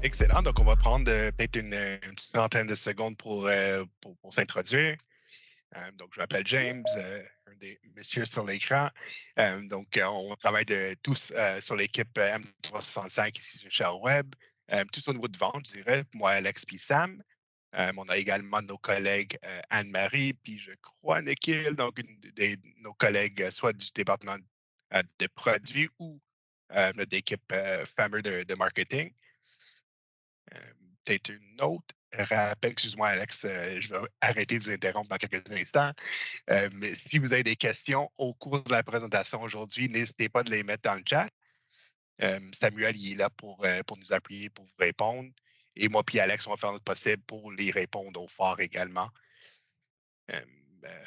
Excellent. Donc, on va prendre peut-être une petite trentaine de secondes pour s'introduire. Donc, je m'appelle James, un des messieurs sur l'écran. On travaille tous sur l'équipe M365 ici chez Web, tout au niveau de vente, je dirais. Moi, Alex puis Sam. On a également nos collègues Anne-Marie, puis je crois Nikhil, donc nos collègues soit du département de produits ou notre équipe fameux de marketing. Euh, Peut-être une autre rappel, excuse-moi Alex, je vais arrêter de vous interrompre dans quelques instants. Mais si vous avez des questions au cours de la présentation aujourd'hui, n'hésitez pas de les mettre dans le chat. Samuel, il est là pour nous appuyer, pour vous répondre. Et moi puis Alex, on va faire notre possible pour les répondre au fort également. Euh, euh,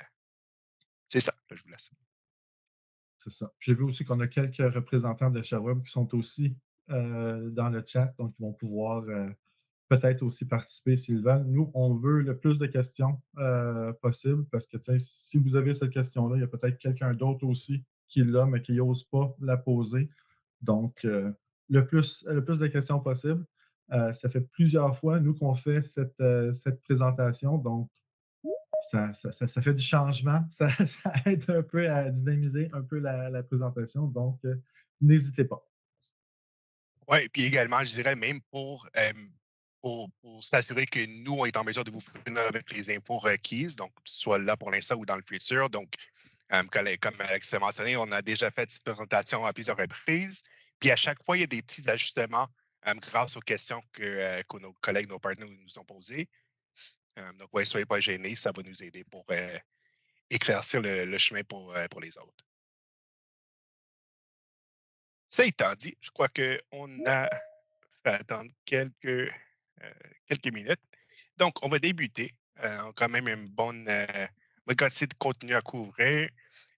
c'est ça, là, je vous laisse. C'est ça. J'ai vu aussi qu'on a quelques représentants de Shaweb qui sont aussi dans le chat, donc ils vont pouvoir peut-être aussi participer s'ils veulent. Nous, on veut le plus de questions possible parce que si vous avez cette question-là, il y a peut-être quelqu'un d'autre aussi qui l'a, mais qui n'ose pas la poser. Donc, le plus de questions possible. Ça fait plusieurs fois, nous, qu'on fait cette présentation. Donc, ça fait du changement, ça aide un peu à dynamiser un peu la présentation, donc n'hésitez pas. Oui, puis également, je dirais même pour s'assurer que nous, on est en mesure de vous fournir avec les infos requises, donc soit là pour l'instant ou dans le futur. Donc, comme Alex a mentionné, on a déjà fait cette présentation à plusieurs reprises. Puis à chaque fois, il y a des petits ajustements grâce aux questions que nos collègues, nos partenaires nous ont posées. Donc, oui, soyez pas gênés, ça va nous aider pour éclaircir le chemin pour les autres. Ça étant dit, je crois qu'on a fait attendre quelques minutes. Donc, on va débuter. On a quand même bonne quantité de contenu à couvrir.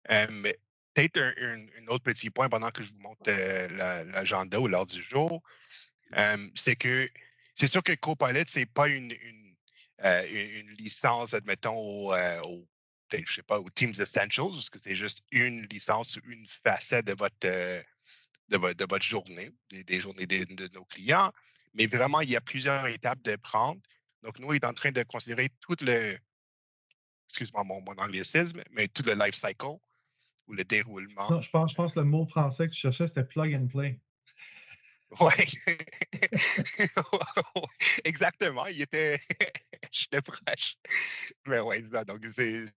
Mais peut-être un autre petit point pendant que je vous montre l'agenda ou l'heure du jour, c'est que c'est sûr que Copilot, c'est pas une licence, admettons, peut-être, je sais pas, au Teams Essentials, parce que c'est juste une licence ou une facette de votre journée, des journées de nos clients. Mais vraiment, il y a plusieurs étapes de prendre. Donc, nous, on est en train de considérer excuse-moi mon anglicisme, mais tout le life cycle ou le déroulement. Non, je pense que le mot français que je cherchais, c'était plug and play. Oui, exactement. Il était. Je le proche. Mais oui, donc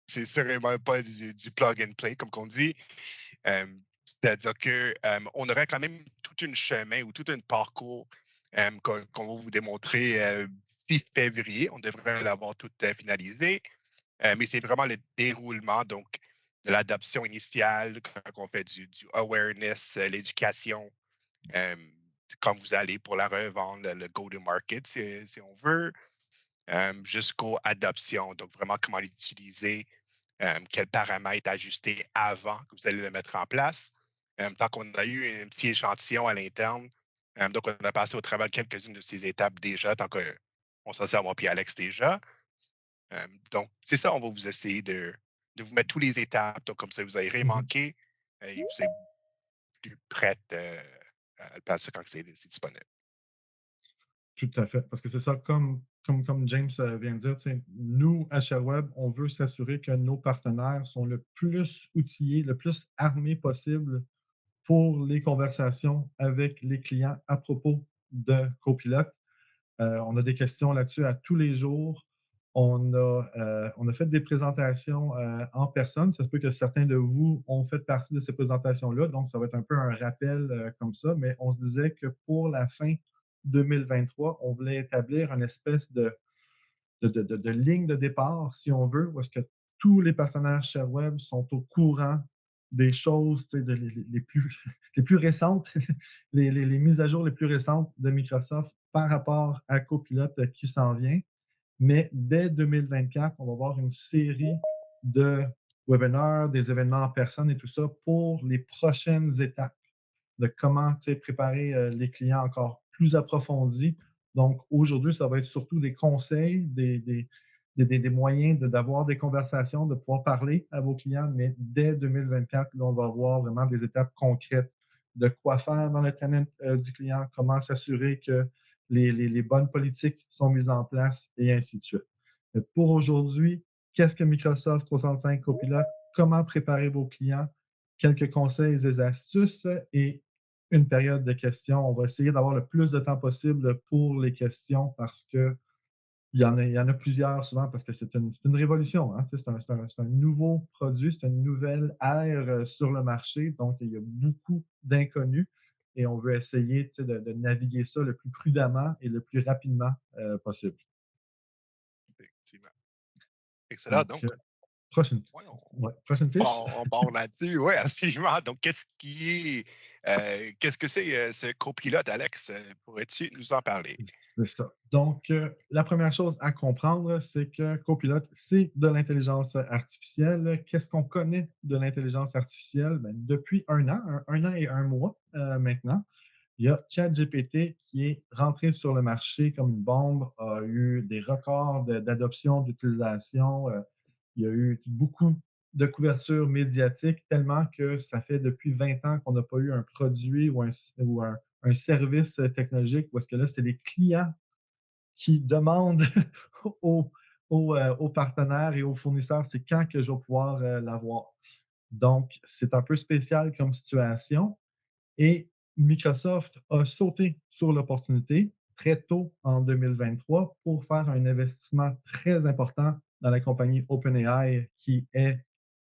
c'est sûrement pas du plug and play, comme on dit. Euh, C'est-à-dire qu'on aurait quand même tout un chemin ou tout un parcours qu'on va vous démontrer d'ici février. On devrait l'avoir tout finalisé. Mais c'est vraiment le déroulement, donc, de l'adoption initiale, quand on fait du awareness, l'éducation, euh, quand vous allez pour la revente, le go-to-market, si on veut, jusqu'aux adoptions. Donc, vraiment, comment l'utiliser, quels paramètres ajuster avant que vous allez le mettre en place. Tant qu'on a eu un petit échantillon à l'interne, donc on a passé au travers quelques-unes de ces étapes déjà, tant qu'on s'en sert moi puis Alex déjà. Donc, c'est ça, on va vous essayer de vous mettre toutes les étapes. Donc, comme ça, vous n'avez rien Mhm. manqué et vous êtes plus prête à le passer quand c'est disponible. Tout à fait. Parce que c'est ça, comme James vient de dire, nous, à ShareWeb, on veut s'assurer que nos partenaires sont le plus outillés, le plus armés possible pour les conversations avec les clients à propos de Copilot. On a des questions là-dessus à tous les jours. On a fait des présentations en personne. Ça se peut que certains de vous ont fait partie de ces présentations-là, donc ça va être un peu un rappel comme ça, mais on se disait que pour la fin 2023, on voulait établir une espèce de ligne de départ, si on veut, où est-ce que tous les partenaires ShareWeb sont au courant des choses les plus récentes, les mises à jour les plus récentes de Microsoft par rapport à Copilot qui s'en vient. Mais dès 2024, on va avoir une série de webinaires, des événements en personne et tout ça pour les prochaines étapes de comment préparer les clients encore plus approfondis. Donc, aujourd'hui, ça va être surtout des conseils, des moyens d'avoir des conversations, de pouvoir parler à vos clients, mais dès 2024, là, on va avoir vraiment des étapes concrètes de quoi faire dans le canal du client, comment s'assurer que les bonnes politiques sont mises en place et ainsi de suite. Pour aujourd'hui, qu'est-ce que Microsoft 365 Copilot? Comment préparer vos clients? Quelques conseils et astuces et une période de questions. On va essayer d'avoir le plus de temps possible pour les questions parce que il y en a plusieurs souvent parce que c'est une révolution. Hein? C'est un nouveau produit, c'est une nouvelle ère sur le marché. Donc, il y a beaucoup d'inconnus et on veut essayer de naviguer ça le plus prudemment et le plus rapidement possible. Effectivement. Excellent. Donc, Donc, prochaine, ouais, ouais, prochaine fiche. on part là-dessus. Oui, absolument. Donc, qu'est-ce que c'est ce copilote, Alex? Pourrais-tu nous en parler? C'est ça. Donc, la première chose à comprendre, c'est que Copilot, c'est de l'intelligence artificielle. Qu'est-ce qu'on connaît de l'intelligence artificielle? Ben, depuis un an et un mois maintenant, il y a ChatGPT qui est rentré sur le marché comme une bombe, a eu des records d'adoption, d'utilisation. Il y a eu beaucoup de couverture médiatique, tellement que ça fait depuis 20 ans qu'on n'a pas eu un produit ou un service technologique où est-ce que là, c'est les clients qui demandent aux, aux partenaires et aux fournisseurs, c'est quand que je vais pouvoir l'avoir. Donc, c'est un peu spécial comme situation. Et Microsoft a sauté sur l'opportunité très tôt en 2023 pour faire un investissement très important dans la compagnie OpenAI, qui est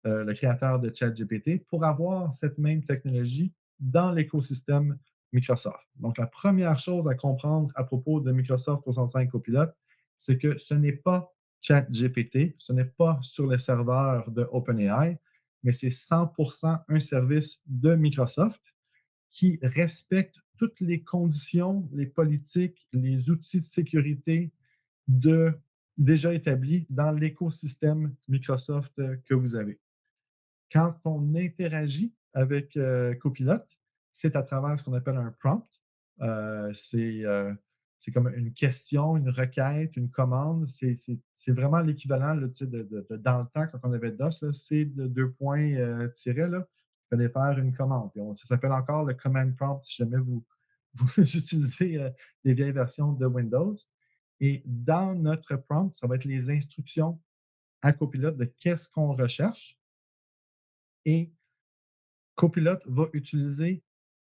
le créateur de ChatGPT, pour avoir cette même technologie dans l'écosystème Microsoft. Donc, la première chose à comprendre à propos de Microsoft 365 Copilot, c'est que ce n'est pas ChatGPT, ce n'est pas sur les serveurs de OpenAI, mais c'est 100% un service de Microsoft qui respecte toutes les conditions, les politiques, les outils de sécurité de, déjà établis dans l'écosystème Microsoft que vous avez. Quand on interagit avec Copilot, c'est à travers ce qu'on appelle un prompt. Euh, c'est euh, c'est comme une question, une requête, une commande. C'est vraiment l'équivalent dans le temps, quand on avait DOS, c'est de deux points tirés. Là, il fallait faire une commande. Ça s'appelle encore le command prompt si jamais vous utilisez les vieilles versions de Windows. Et dans notre prompt, ça va être les instructions à Copilot de qu'est-ce qu'on recherche. Et Copilot va utiliser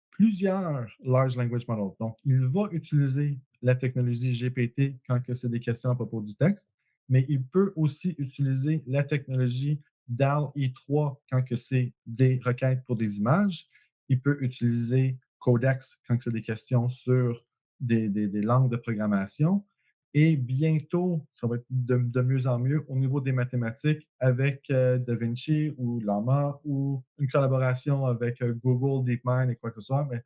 plusieurs large language models. Donc, il va utiliser la technologie GPT quand c'est des questions à propos du texte, mais il peut aussi utiliser la technologie DALL-E3 quand c'est des requêtes pour des images. Il peut utiliser Codex quand c'est des questions sur des langues de programmation. Et bientôt, ça va être de mieux en mieux au niveau des mathématiques avec DaVinci ou Llama ou une collaboration avec Google, DeepMind et quoi que ce soit. Mais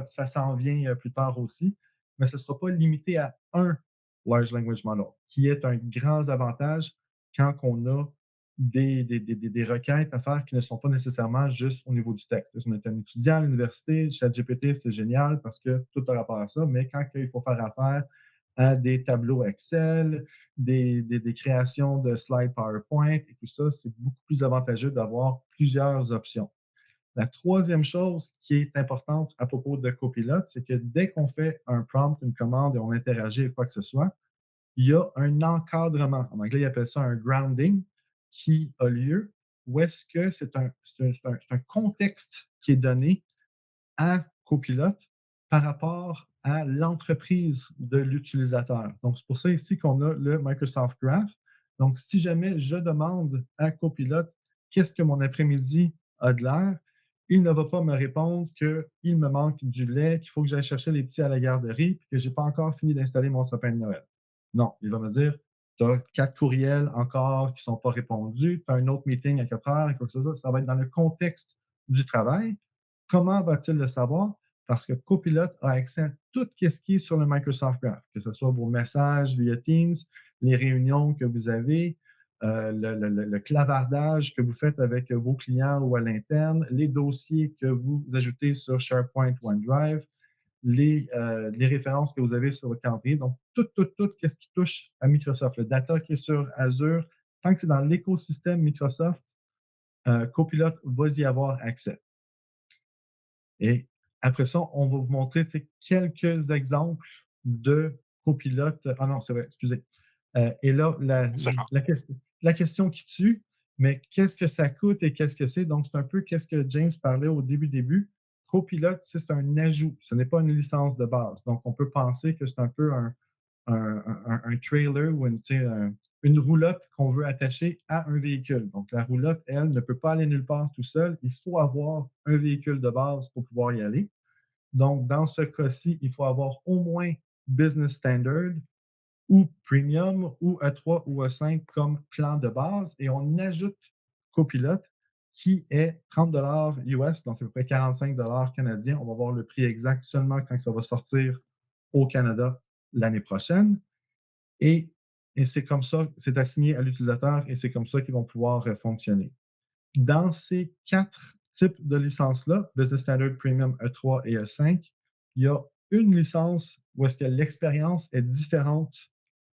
ça s'en vient plus tard aussi. Mais ce ne sera pas limité à un large language model, qui est un grand avantage quand on a des requêtes à faire qui ne sont pas nécessairement juste au niveau du texte. Si on est un étudiant à l'université, ChatGPT, c'est génial parce que tout a rapport à ça, mais quand il faut faire affaire à des tableaux Excel, des créations de slides PowerPoint et tout ça, c'est beaucoup plus avantageux d'avoir plusieurs options. La troisième chose qui est importante à propos de Copilot, c'est que dès qu'on fait un prompt, une commande et on interagit avec quoi que ce soit, il y a un encadrement. En anglais, ils appellent ça un grounding qui a lieu, où est-ce que c'est un contexte qui est donné à Copilot par rapport à l'entreprise de l'utilisateur. Donc, c'est pour ça ici qu'on a le Microsoft Graph. Donc, si jamais je demande à Copilot qu'est-ce que mon après-midi a de l'air, il ne va pas me répondre qu'il me manque du lait, qu'il faut que j'aille chercher les petits à la garderie, puis que je n'ai pas encore fini d'installer mon sapin de Noël. Non, il va me dire, tu as 4 courriels encore qui ne sont pas répondus, tu as un autre meeting à 4 heures, et quoi que ce soit. Ça va être dans le contexte du travail. Comment va-t-il le savoir? Parce que Copilot a accès à tout ce qui est sur le Microsoft Graph, que ce soit vos messages via Teams, les réunions que vous avez, le clavardage que vous faites avec vos clients ou à l'interne, les dossiers que vous ajoutez sur SharePoint, OneDrive, les références que vous avez sur votre calendrier. Donc, tout ce qui touche à Microsoft, le data qui est sur Azure, tant que c'est dans l'écosystème Microsoft, Copilot va y avoir accès. Et après ça, on va vous montrer quelques exemples de copilote. Ah non, c'est vrai, excusez. Et là, C'est rare. la question qui tue, mais qu'est-ce que ça coûte et qu'est-ce que c'est? Donc, c'est un peu qu'est-ce que James parlait au début. Copilote, c'est un ajout, ce n'est pas une licence de base. Donc, on peut penser que c'est un peu un trailer ou une roulotte qu'on veut attacher à un véhicule. Donc, la roulotte, elle, ne peut pas aller nulle part tout seul. Il faut avoir un véhicule de base pour pouvoir y aller. Donc, dans ce cas-ci, il faut avoir au moins Business Standard ou Premium ou E3 ou E5 comme plan de base et on ajoute Copilot qui est 30 US, donc à peu près 45 canadiens. On va voir le prix exact seulement quand ça va sortir au Canada l'année prochaine. Et, et c'est comme ça, c'est assigné à l'utilisateur et c'est comme ça qu'ils vont pouvoir fonctionner. Dans ces 4 types de licences-là, Business Standard, Premium, E3 et E5, il y a une licence où est-ce que l'expérience est différente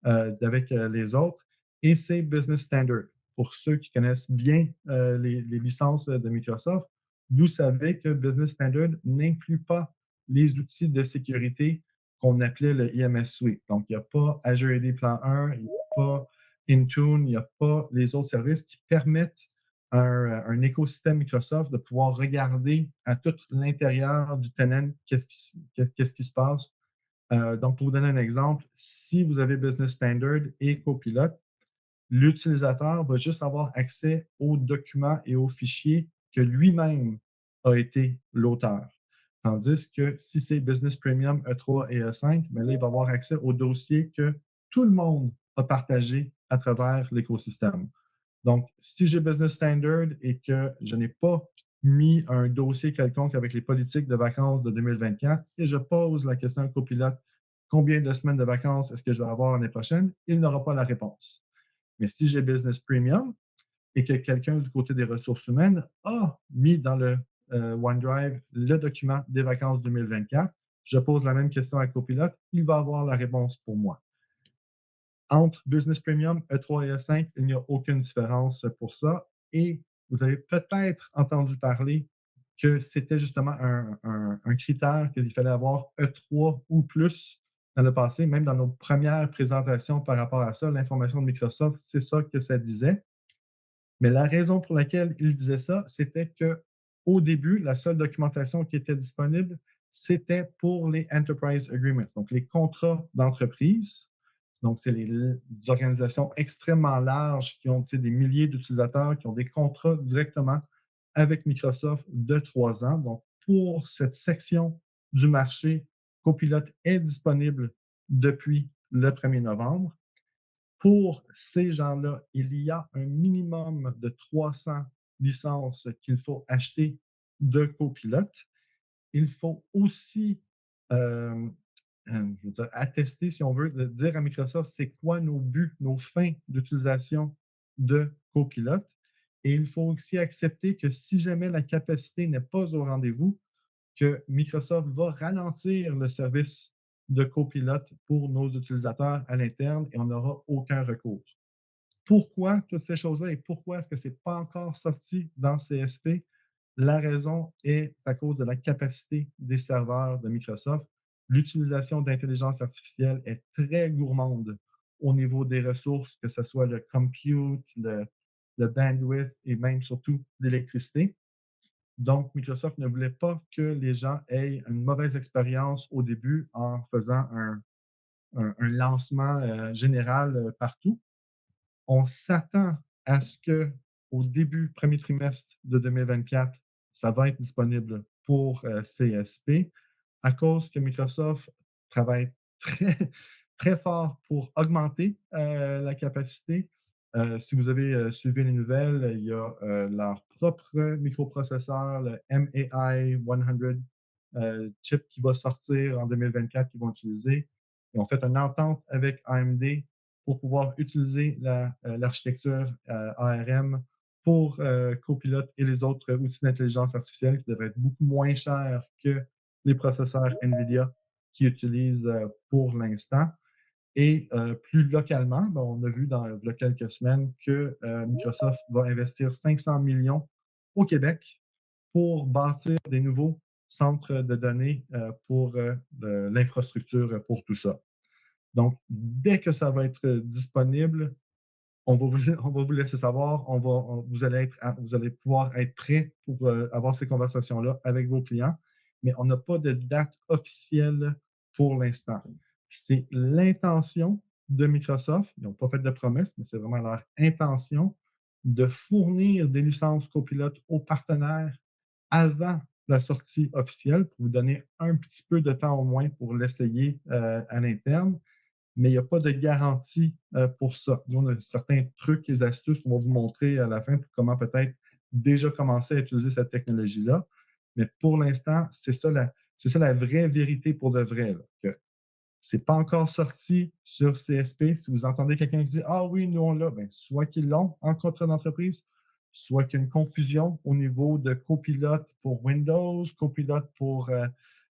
avec les autres et c'est Business Standard. Pour ceux qui connaissent bien les licences de Microsoft, vous savez que Business Standard n'inclut pas les outils de sécurité qu'on appelait le IMS Suite. Donc, il n'y a pas Azure AD Plan 1, il n'y a pas Intune, il n'y a pas les autres services qui permettent un écosystème Microsoft de pouvoir regarder à tout l'intérieur du tenant qu'est-ce qui se passe. Donc, pour vous donner un exemple, si vous avez Business Standard et Copilot, l'utilisateur va juste avoir accès aux documents et aux fichiers que lui-même a été l'auteur. Tandis que si c'est Business Premium E3 et E5, bien là, il va avoir accès aux dossiers que tout le monde a partagés à travers l'écosystème. Donc, si j'ai Business Standard et que je n'ai pas mis un dossier quelconque avec les politiques de vacances de 2024 et je pose la question à un copilote, combien de semaines de vacances est-ce que je vais avoir l'année prochaine? Il n'aura pas la réponse. Mais si j'ai Business Premium et que quelqu'un du côté des ressources humaines a mis dans le OneDrive le document des vacances 2024, je pose la même question à copilote, il va avoir la réponse pour moi. Entre Business Premium, E3 et E5, il n'y a aucune différence pour ça. Et vous avez peut-être entendu parler que c'était justement un critère qu'il fallait avoir E3 ou plus dans le passé, même dans nos premières présentations par rapport à ça, l'information de Microsoft, c'est ça que ça disait. Mais la raison pour laquelle il disait ça, c'était que au début, la seule documentation qui était disponible, c'était pour les Enterprise Agreements, donc les contrats d'entreprise. Donc, c'est des organisations extrêmement larges qui ont des milliers d'utilisateurs, qui ont des contrats directement avec Microsoft de 3 ans. Donc, pour cette section du marché, Copilot est disponible depuis le 1er novembre. Pour ces gens-là, il y a un minimum de 300 licences qu'il faut acheter de Copilot. Il faut aussi euh, je veux dire, attester, si on veut, de dire à Microsoft c'est quoi nos buts, nos fins d'utilisation de Copilot. Et il faut aussi accepter que si jamais la capacité n'est pas au rendez-vous, que Microsoft va ralentir le service de Copilot pour nos utilisateurs à l'interne et on n'aura aucun recours. Pourquoi toutes ces choses-là et pourquoi est-ce que ce n'est pas encore sorti dans CSP? La raison est à cause de la capacité des serveurs de Microsoft. L'utilisation d'intelligence artificielle est très gourmande au niveau des ressources, que ce soit le compute, le bandwidth et même surtout l'électricité. Donc, Microsoft ne voulait pas que les gens aient une mauvaise expérience au début en faisant un lancement général partout. On s'attend à ce qu'au début, premier trimestre de 2024, ça va être disponible pour CSP à cause que Microsoft travaille très, très fort pour augmenter la capacité. Si vous avez suivi les nouvelles, il y a leur propre microprocesseur, le MAI 100 chip qui va sortir en 2024 qu'ils vont utiliser. Ils ont fait une entente avec AMD pour pouvoir utiliser l'architecture ARM pour Copilot et les autres outils d'intelligence artificielle qui devraient être beaucoup moins chers que les processeurs NVIDIA qui utilisent pour l'instant. Et plus localement, ben, on a vu dans il y a quelques semaines que Microsoft va investir 500 millions au Québec pour bâtir des nouveaux centre de données pour l'infrastructure pour tout ça. Donc, dès que ça va être disponible, on va vous laisser savoir. Vous allez pouvoir être prêt pour avoir ces conversations-là avec vos clients, mais on n'a pas de date officielle pour l'instant. C'est l'intention de Microsoft. Ils n'ont pas fait de promesse, mais c'est vraiment leur intention de fournir des licences copilotes aux partenaires avant la sortie officielle pour vous donner un petit peu de temps au moins pour l'essayer à l'interne, mais il n'y a pas de garantie pour ça. Nous, on a certains trucs et astuces qu'on va vous montrer à la fin pour comment peut-être déjà commencer à utiliser cette technologie-là. Mais pour l'instant, c'est ça la vraie vérité pour de vrai. Là, que c'est pas encore sorti sur CSP. Si vous entendez quelqu'un qui dit ah oui, nous on l'a, ben, soit qu'ils l'ont en contrat d'entreprise, soit qu'il y a une confusion au niveau de copilote pour Windows, copilote pour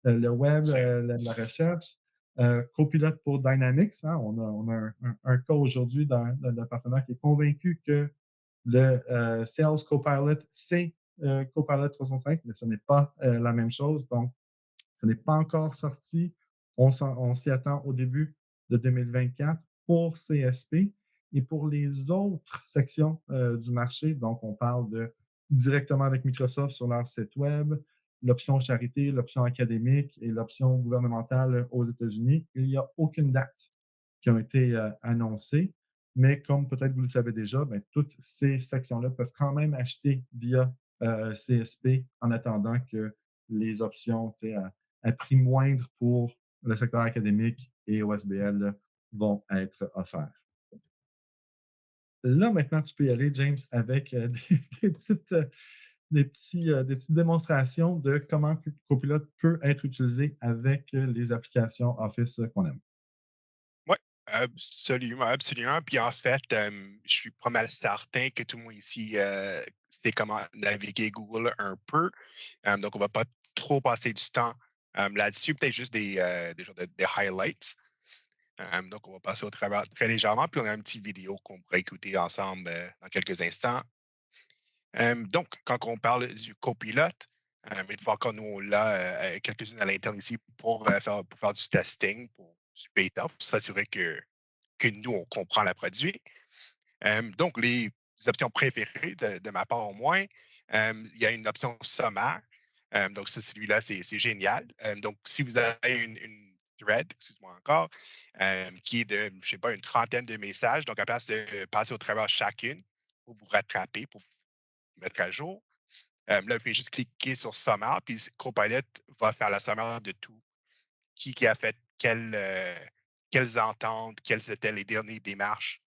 le web, la recherche, copilote pour Dynamics. Hein. On a un cas aujourd'hui d'un partenaire qui est convaincu que le Sales Copilot, c'est Copilot 365, mais ce n'est pas la même chose. Donc, ce n'est pas encore sorti. On s'y attend au début de 2024 pour CSP et pour les autres sections du marché. Donc, on parle de directement avec Microsoft sur leur site web, l'option charité, l'option académique et l'option gouvernementale aux États-Unis. Il n'y a aucune date qui a été annoncée, mais comme peut-être vous le savez déjà, ben, toutes ces sections-là peuvent quand même acheter via CSP en attendant que les options à prix moindre pour le secteur académique et OSBL vont être offertes. Là, maintenant, tu peux y aller, James, avec des petites démonstrations de comment Copilot peut être utilisé avec les applications Office qu'on aime. Oui, absolument, absolument. Puis en fait, je suis pas mal certain que tout le monde ici sait comment naviguer Google un peu. Donc, on va pas trop passer du temps là-dessus. Peut-être juste des genres des highlights. Donc, on va passer au travers très légèrement. Puis, on a une petite vidéo qu'on pourrait écouter ensemble dans quelques instants. Donc, quand on parle du copilote, une fois encore, nous, on l'a quelques-unes à l'interne ici pour faire du testing, pour du bêta, pour s'assurer que nous, on comprend le produit. Donc, les options préférées de ma part au moins, il y a une option sommaire. Donc, ça, celui-là, c'est génial. Donc, si vous avez une thread, excuse-moi encore, qui est de, je sais pas, une trentaine de messages, donc à place de passer au travers chacune pour vous rattraper, pour vous mettre à jour, là, vous pouvez juste cliquer sur sommaire, puis Copilot va faire la sommaire de tout. Qui a fait quelles ententes, quelles étaient les dernières démarches.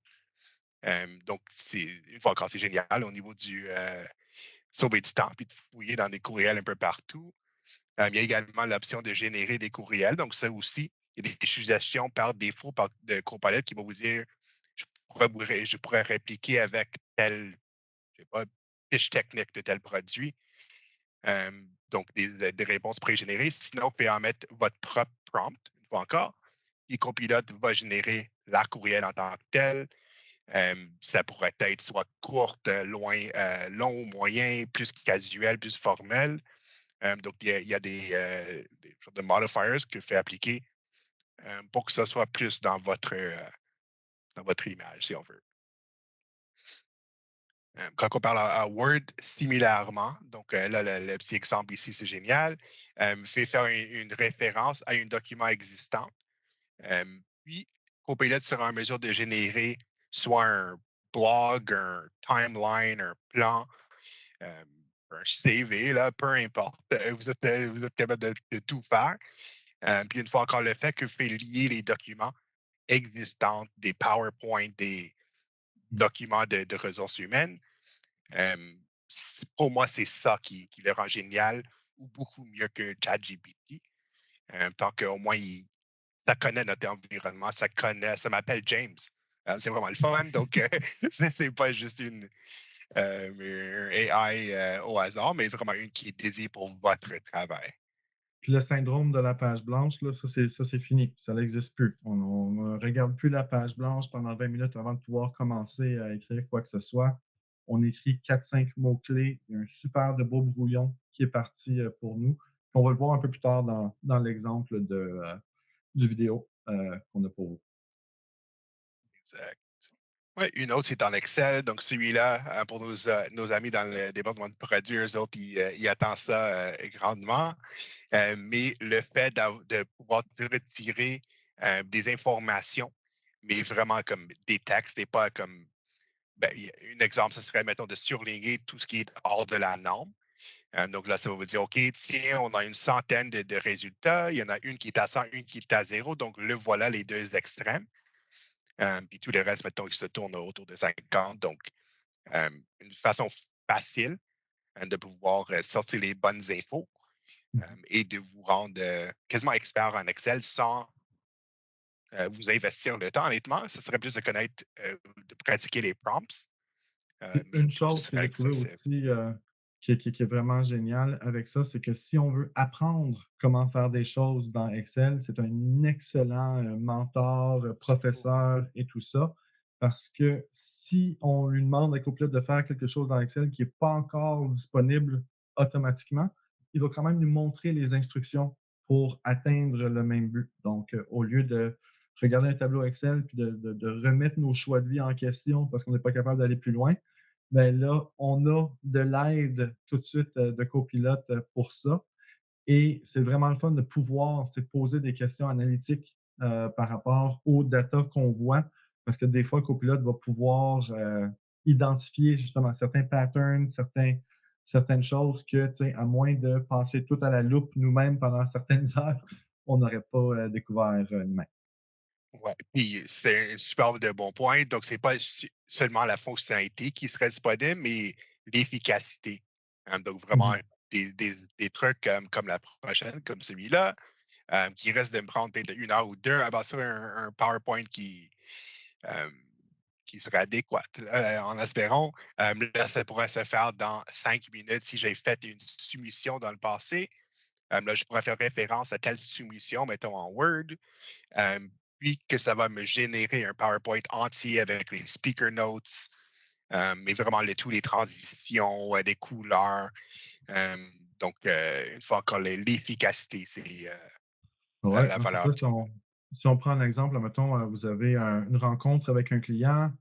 Donc, une fois encore, c'est génial au niveau du sauver du temps puis de fouiller dans des courriels un peu partout. Il y a également l'option de générer des courriels. Donc, ça aussi, il y a des suggestions par défaut de Copilot qui vont vous dire je pourrais répliquer avec telle, je sais pas, fiche technique de tel produit. Donc, des réponses pré-générées. Sinon, vous pouvez en mettre votre propre prompt, une fois encore. Puis, Copilot va générer la courriel en tant que tel. Ça pourrait être soit courte, long, moyen, plus casuel, plus formel. Donc, il y a des sortes de modifiers que fait appliquer pour que ça soit plus dans votre image, si on veut. Quand on parle à Word, similairement, donc là, le petit exemple ici, c'est génial, fait faire une référence à un document existant. Puis, Copilot sera en mesure de générer soit un blog, un timeline, un plan, euh, un CV, là, peu importe. Vous êtes capable de tout faire. Puis, une fois encore, le fait que vous faites lier les documents existants, des PowerPoint, des documents de ressources humaines, euh, pour moi, c'est ça qui le rend génial ou beaucoup mieux que ChatGPT. Tant qu'au moins, ça connaît notre environnement, ça m'appelle James. C'est vraiment le fun. Donc, c'est pas juste un AI au hasard, mais vraiment une qui est dédiée pour votre travail. Puis le syndrome de la page blanche, là, ça, c'est fini. Ça n'existe plus. On ne regarde plus la page blanche pendant 20 minutes avant de pouvoir commencer à écrire quoi que ce soit. On écrit 4-5 mots-clés. Il y a un super de beau brouillon qui est parti pour nous. On va le voir un peu plus tard dans l'exemple du vidéo qu'on a pour vous. Exact. Ouais, une autre, c'est en Excel. Donc, celui-là, pour nos amis dans le département de produits, eux autres, ils attendent ça grandement. Mais le fait de pouvoir retirer des informations, mais vraiment comme des textes et pas comme. Ben, un exemple, ce serait, mettons, de surligner tout ce qui est hors de la norme. Donc là, ça va vous dire, OK, tiens, on a une centaine de résultats. Il y en a une qui est à 100, une qui est à 0. Donc, le voilà les deux extrêmes. Puis tout le reste, mettons, qui se tourne autour de 50. Donc, une façon facile de pouvoir sortir les bonnes infos et de vous rendre quasiment expert en Excel sans vous investir le temps. Honnêtement, ce serait plus de connaître, de pratiquer les prompts, Puis mais une tout chose que serait j'ai trouvée accessible. aussi, qui est vraiment géniale avec ça, c'est que si on veut apprendre comment faire des choses dans Excel, c'est un excellent, mentor, professeur et tout ça. Parce que si on lui demande à Copilot de faire quelque chose dans Excel qui est pas encore disponible automatiquement, il va quand même nous montrer les instructions pour atteindre le même but. Donc, au lieu de regarder un tableau Excel puis de remettre nos choix de vie en question parce qu'on n'est pas capable d'aller plus loin, ben là, on a de l'aide tout de suite de copilote pour ça. Et c'est vraiment le fun de pouvoir poser des questions analytiques par rapport aux data qu'on voit, parce que des fois, Copilot va pouvoir identifier justement certains patterns, certaines choses que, à moins de passer tout à la loupe nous-mêmes pendant certaines heures, on n'aurait pas découvert nous-mêmes. Ouais, puis c'est un super de bon point. Donc, c'est pas seulement la fonctionnalité qui serait disponible, mais l'efficacité. Donc, vraiment, Mhm. des trucs comme la prochaine, comme celui-là, qui reste de me prendre peut-être une heure ou deux, avant ça, un PowerPoint euh, qui serait adéquat, en espérant. Là, ça pourrait se faire dans 5 minutes si j'ai fait une soumission dans le passé. Là, je pourrais faire référence à telle soumission, mettons en Word, euh, puis que ça va me générer un PowerPoint entier avec les speaker notes, mais vraiment tous les transitions, des couleurs. Euh, donc, une fois encore, l'efficacité, c'est Ouais, la non, c'est valeur ça. absolue. Si on prend un exemple, mettons, vous avez une rencontre avec un client,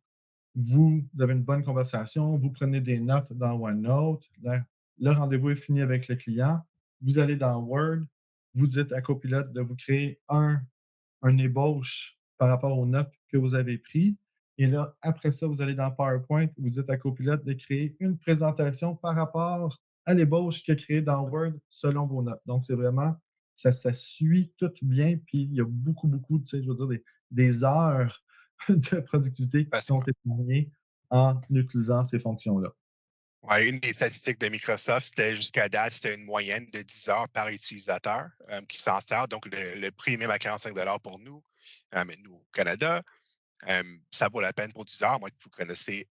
vous avez une bonne conversation, vous prenez des notes dans OneNote, le rendez-vous est fini avec le client, vous allez dans Word, vous dites à Copilot de vous créer un ébauche par rapport aux notes que vous avez prises. Et là, après ça, vous allez dans PowerPoint, vous dites à Copilot de créer une présentation par rapport à l'ébauche qu'il a créée dans Word selon vos notes. Donc, c'est vraiment, ça suit tout bien, puis il y a beaucoup, beaucoup, je veux dire, des heures de productivité qui sont Facilement. épargnées en utilisant ces fonctions-là. Ouais, une des statistiques de Microsoft, c'était jusqu'à date, c'était une moyenne de 10 heures par utilisateur qui s'en sert. Donc, le prix est même à 45 $ pour nous, mais nous au Canada. Ça vaut la peine pour 10 heures. Moi, vous connaissez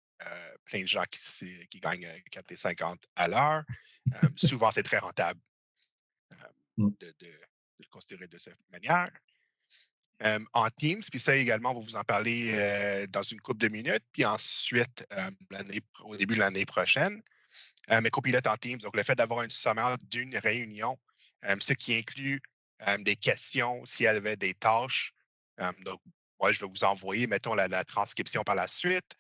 plein de gens qui gagnent 4,50 à l'heure. Souvent, c'est très rentable euh, Mm. de le considérer de cette manière. En Teams, puis ça également, on va vous en parler dans une couple de minutes. Puis ensuite, au début de l'année prochaine, mais copilote en Teams, donc le fait d'avoir une sommaire d'une réunion, ce qui inclut des questions s'il y avait des tâches. Donc, moi, je vais vous envoyer, mettons, la transcription par la suite.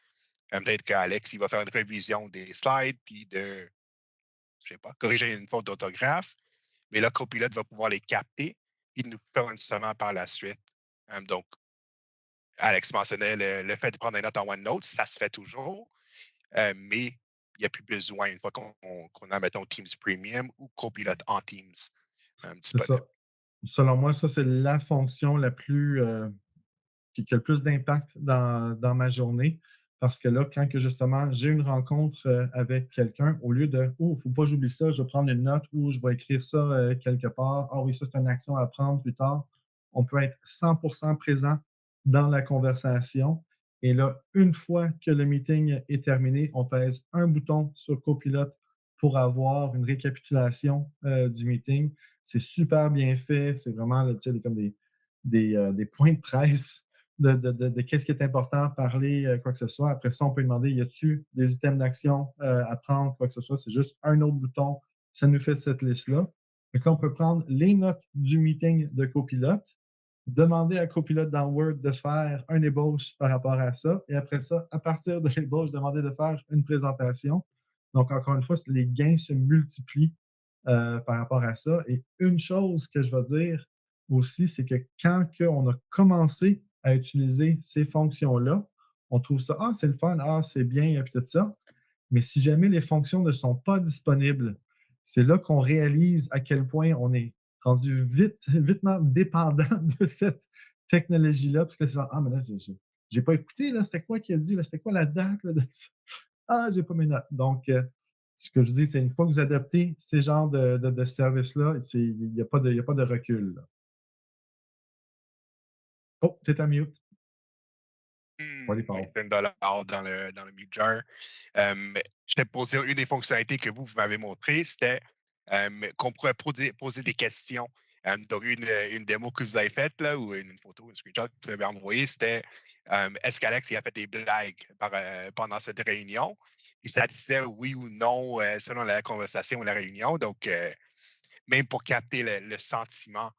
Peut-être qu'Alex, il va faire une révision des slides, puis je sais pas, corriger une faute d'orthographe. Mais là, Copilot va pouvoir les capter, puis nous faire une sommaire par la suite. Donc, Alex mentionnait le fait de prendre des notes en OneNote, ça se fait toujours, mais il n'y a plus besoin une fois qu'on a, mettons, Teams Premium ou Copilot en Teams C'est ça. disponible. Selon moi, ça, c'est la fonction la plus qui a le plus d'impact dans ma journée. Parce que là, quand que justement j'ai une rencontre avec quelqu'un, au lieu de oh, faut pas que j'oublie ça, je vais prendre une note ou je vais écrire ça quelque part. Ah oui, ça, c'est une action à prendre plus tard. On peut être 100% présent dans la conversation. Et là, une fois que le meeting est terminé, on pèse un bouton sur Copilot pour avoir une récapitulation du meeting. C'est super bien fait. C'est vraiment là, comme des points de presse de qu'est-ce qui est important, parler, quoi que ce soit. Après ça, on peut demander, y a-t-il des items d'action à prendre, quoi que ce soit. C'est juste un autre bouton. Ça nous fait cette liste-là. Donc là, on peut prendre les notes du meeting de Copilote, demander à Copilote dans Word de faire un ébauche par rapport à ça, et après ça, à partir de l'ébauche, demander de faire une présentation. Donc, encore une fois, les gains se multiplient par rapport à ça. Et une chose que je vais dire aussi, c'est que quand on a commencé à utiliser ces fonctions-là, on trouve ça, ah, c'est le fun, ah, c'est bien, et puis tout ça. Mais si jamais les fonctions ne sont pas disponibles, c'est là qu'on réalise à quel point on est rendu vitement dépendant de cette technologie-là. Parce que c'est genre, ah, mais là, j'ai pas écouté, là, c'était quoi qu'il a dit, là, c'était quoi la date là, de ça? Ah, j'ai pas mes notes. Donc, ce que je dis, c'est une fois que vous adoptez ces genres de services-là, il n'y a, pas de recul. Là. Oh, t'es à mute. Pas les Oui, pauvres. $10 dans le mute jar. Je t'ai posé une des fonctionnalités que vous m'avez montré, c'était qu'on pourrait poser des questions. Donc, une démo que vous avez faite, là, ou une photo, une screenshot que vous avez envoyé, c'était est-ce qu'Alex a fait des blagues pendant cette réunion? Puis ça disait oui ou non selon la conversation ou la réunion. Donc, même pour capter le sentiment,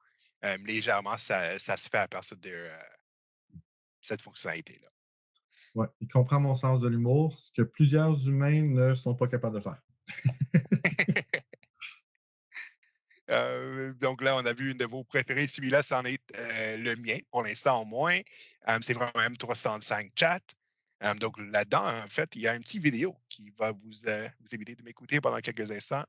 légèrement, ça se fait à partir de cette fonctionnalité-là. Ouais, il comprend mon sens de l'humour, ce que plusieurs humains ne sont pas capables de faire. Donc là, on a vu une de vos préférées. Celui-là, c'en est le mien, pour l'instant au moins. C'est vraiment M365 Chat. Donc là-dedans, en fait, il y a un petit vidéo qui va vous éviter de m'écouter pendant quelques instants.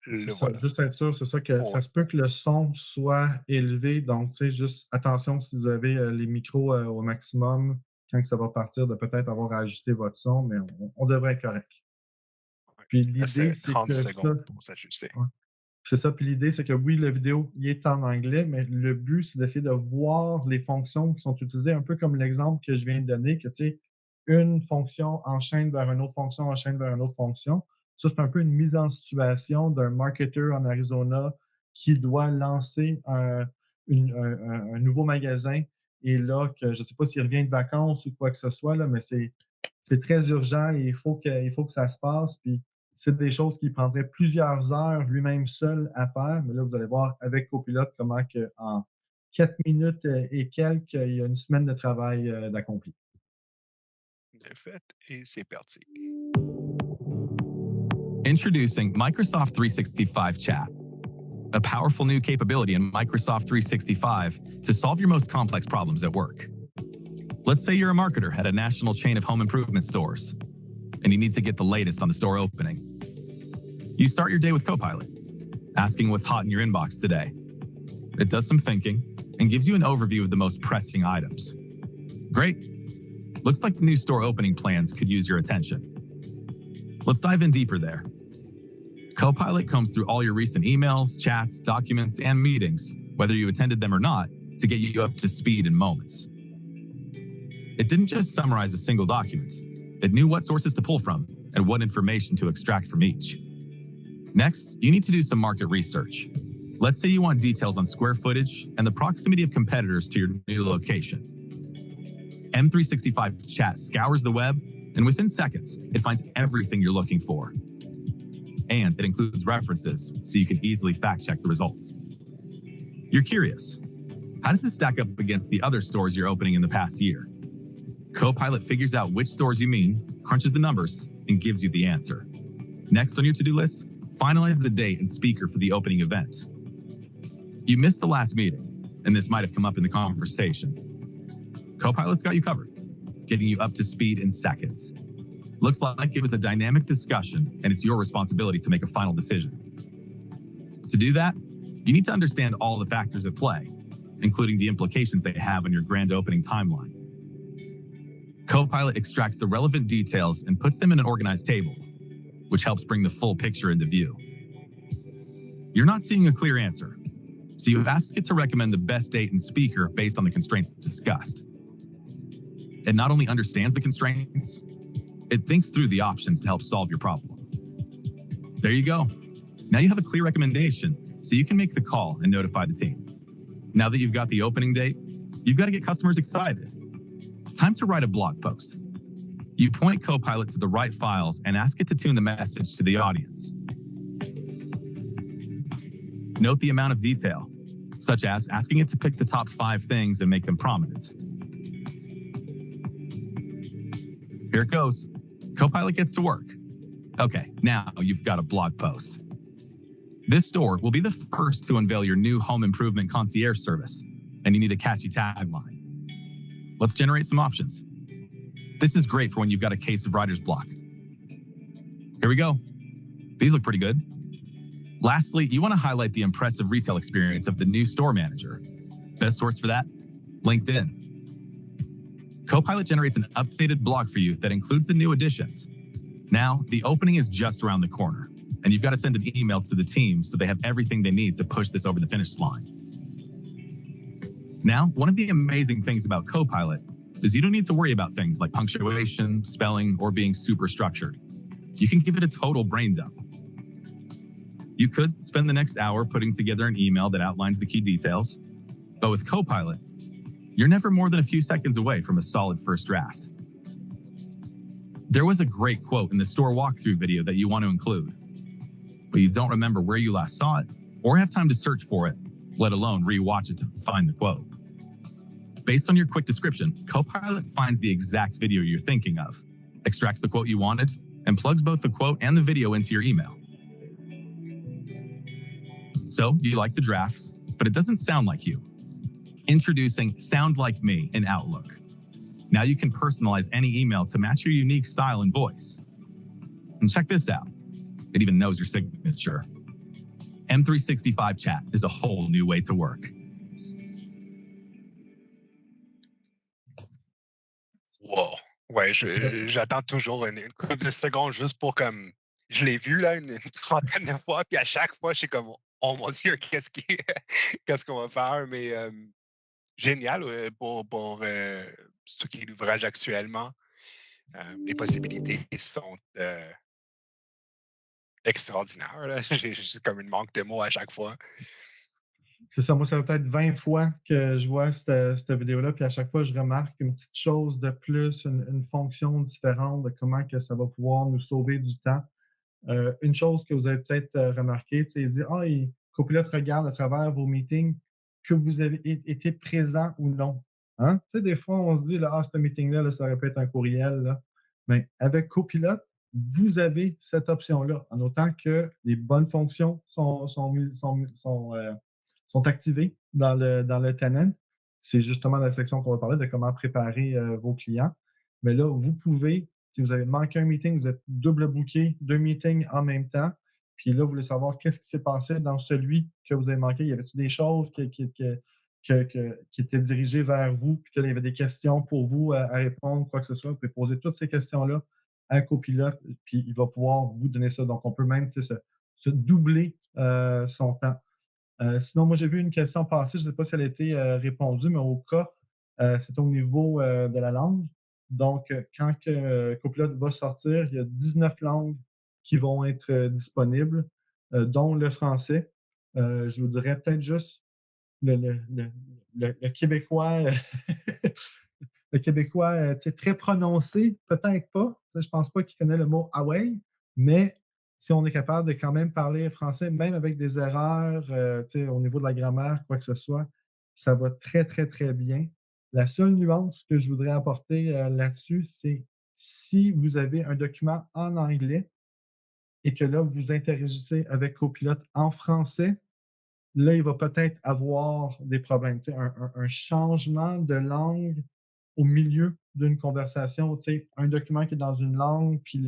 C'est Le ça, voilà. juste être sûr, c'est ça que Oh, ça se peut que le son soit élevé. Donc, tu sais, juste attention si vous avez les micros au maximum, quand que ça va partir, de peut-être avoir à ajuster votre son, mais on devrait être correct. ouais. Puis Là, l'idée, c'est c'est 30 que ça, secondes pour s'ajuster. ouais, c'est ça. Puis l'idée, c'est que oui, la vidéo, il est en anglais, mais le but, c'est d'essayer de voir les fonctions qui sont utilisées, un peu comme l'exemple que je viens de donner, que tu sais, une fonction enchaîne vers une autre fonction, enchaîne vers une autre fonction. Ça, c'est un peu une mise en situation d'un marketeur en Arizona qui doit lancer un nouveau magasin. Et là, que, je ne sais pas s'il revient de vacances ou quoi que ce soit, là, mais c'est très urgent et il faut que ça se passe. Puis c'est des choses qui prendraient plusieurs heures lui-même seul à faire. Mais là, vous allez voir avec Copilote comment que, en 4 minutes et quelques, il y a une semaine de travail d'accompli. De fait, et c'est parti. Introducing Microsoft 365 Chat, a powerful new capability in Microsoft 365 to solve your most complex problems at work. Let's say you're a marketer at a national chain of home improvement stores, and you need to get the latest on the store opening. You start your day with Copilot, asking what's hot in your inbox today. It does some thinking and gives you an overview of the most pressing items. Great. Looks like the new store opening plans could use your attention. Let's dive in deeper there. Copilot combs through all your recent emails, chats, documents, and meetings, whether you attended them or not, to get you up to speed in moments. It didn't just summarize a single document. It knew what sources to pull from and what information to extract from each. Next, you need to do some market research. Let's say you want details on square footage and the proximity of competitors to your new location. M365 Chat scours the web, and within seconds, it finds everything you're looking for. And it includes references, so you can easily fact-check the results. You're curious, how does this stack up against the other stores you're opening in the past year? Copilot figures out which stores you mean, crunches the numbers, and gives you the answer. Next on your to-do list, finalize the date and speaker for the opening event. You missed the last meeting, and this might have come up in the conversation. Copilot's got you covered, getting you up to speed in seconds. Looks like it was a dynamic discussion, and it's your responsibility to make a final decision. To do that, you need to understand all the factors at play, including the implications they have on your grand opening timeline. Copilot extracts the relevant details and puts them in an organized table, which helps bring the full picture into view. You're not seeing a clear answer, so you ask it to recommend the best date and speaker based on the constraints discussed. It not only understands the constraints, it thinks through the options to help solve your problem. There you go. Now you have a clear recommendation, so you can make the call and notify the team. Now that you've got the opening date, you've got to get customers excited. Time to write a blog post. You point Copilot to the right files and ask it to tune the message to the audience. Note the amount of detail, such as asking it to pick the top 5 things and make them prominent. Here it goes. Copilot gets to work. Okay, now you've got a blog post. This store will be the first to unveil your new home improvement concierge service, and you need a catchy tagline. Let's generate some options. This is great for when you've got a case of writer's block. Here we go. These look pretty good. Lastly, you want to highlight the impressive retail experience of the new store manager. Best source for that? LinkedIn. Copilot generates an updated blog for you that includes the new additions. Now, the opening is just around the corner, and you've got to send an email to the team so they have everything they need to push this over the finish line. Now, one of the amazing things about Copilot is you don't need to worry about things like punctuation, spelling, or being super structured. You can give it a total brain dump. You could spend the next hour putting together an email that outlines the key details, but with Copilot, you're never more than a few seconds away from a solid first draft. There was a great quote in the store walkthrough video that you want to include, but you don't remember where you last saw it or have time to search for it, let alone re-watch it to find the quote. Based on your quick description, Copilot finds the exact video you're thinking of, extracts the quote you wanted, and plugs both the quote and the video into your email. So you like the drafts, but it doesn't sound like you. Introducing Sound Like Me in Outlook. Now you can personalize any email to match your unique style and voice. And check this out. It even knows your signature. M365 Chat is a whole new way to work. Wow. Ouais, j'attends toujours une couple de secondes juste pour comme. Je l'ai vu là une trentaine de fois, puis à chaque fois, je suis comme oh mon Dieu, qu'est-ce qu'on va faire? Mais génial pour ce qui est l'ouvrage actuellement. Les possibilités sont extraordinaires. Là. J'ai comme une manque de mots à chaque fois. C'est ça, moi, ça fait peut-être 20 fois que je vois cette vidéo-là, puis à chaque fois, je remarque une petite chose de plus, une fonction différente de comment que ça va pouvoir nous sauver du temps. Une chose que vous avez peut-être remarqué, il dit Copilot regarde à travers vos meetings que vous avez été présent ou non. Hein? Des fois, on se dit ce meeting-là, ça aurait pu être un courriel. Là. Mais avec Copilot, vous avez cette option-là, en autant que les bonnes fonctions sont activées dans le tenant. C'est justement la section qu'on va parler de comment préparer vos clients. Mais là, vous pouvez, si vous avez manqué un meeting, vous êtes double booké, 2 meetings en même temps. Puis là, vous voulez savoir qu'est-ce qui s'est passé dans celui que vous avez manqué. Y avait-il des choses qui étaient dirigées vers vous, puis qu'il y avait des questions pour vous à répondre, quoi que ce soit. Vous pouvez poser toutes ces questions-là à Copilot, puis il va pouvoir vous donner ça. Donc, on peut même se doubler son temps. Sinon, moi, j'ai vu une question passer, je ne sais pas si elle a été répondue, mais au cas, c'est au niveau de la langue. Donc, quand Copilot va sortir, il y a 19 langues qui vont être disponibles, dont le français. Je vous dirais peut-être juste le québécois, le québécois très prononcé, peut-être pas. Je ne pense pas qu'il connaît le mot « away », mais si on est capable de quand même parler français, même avec des erreurs au niveau de la grammaire, quoi que ce soit, ça va très, très, très bien. La seule nuance que je voudrais apporter là-dessus, c'est si vous avez un document en anglais et que là, vous interagissez avec Copilot en français, là, il va peut-être avoir des problèmes. Un changement de langue au milieu d'une conversation, un document qui est dans une langue, puis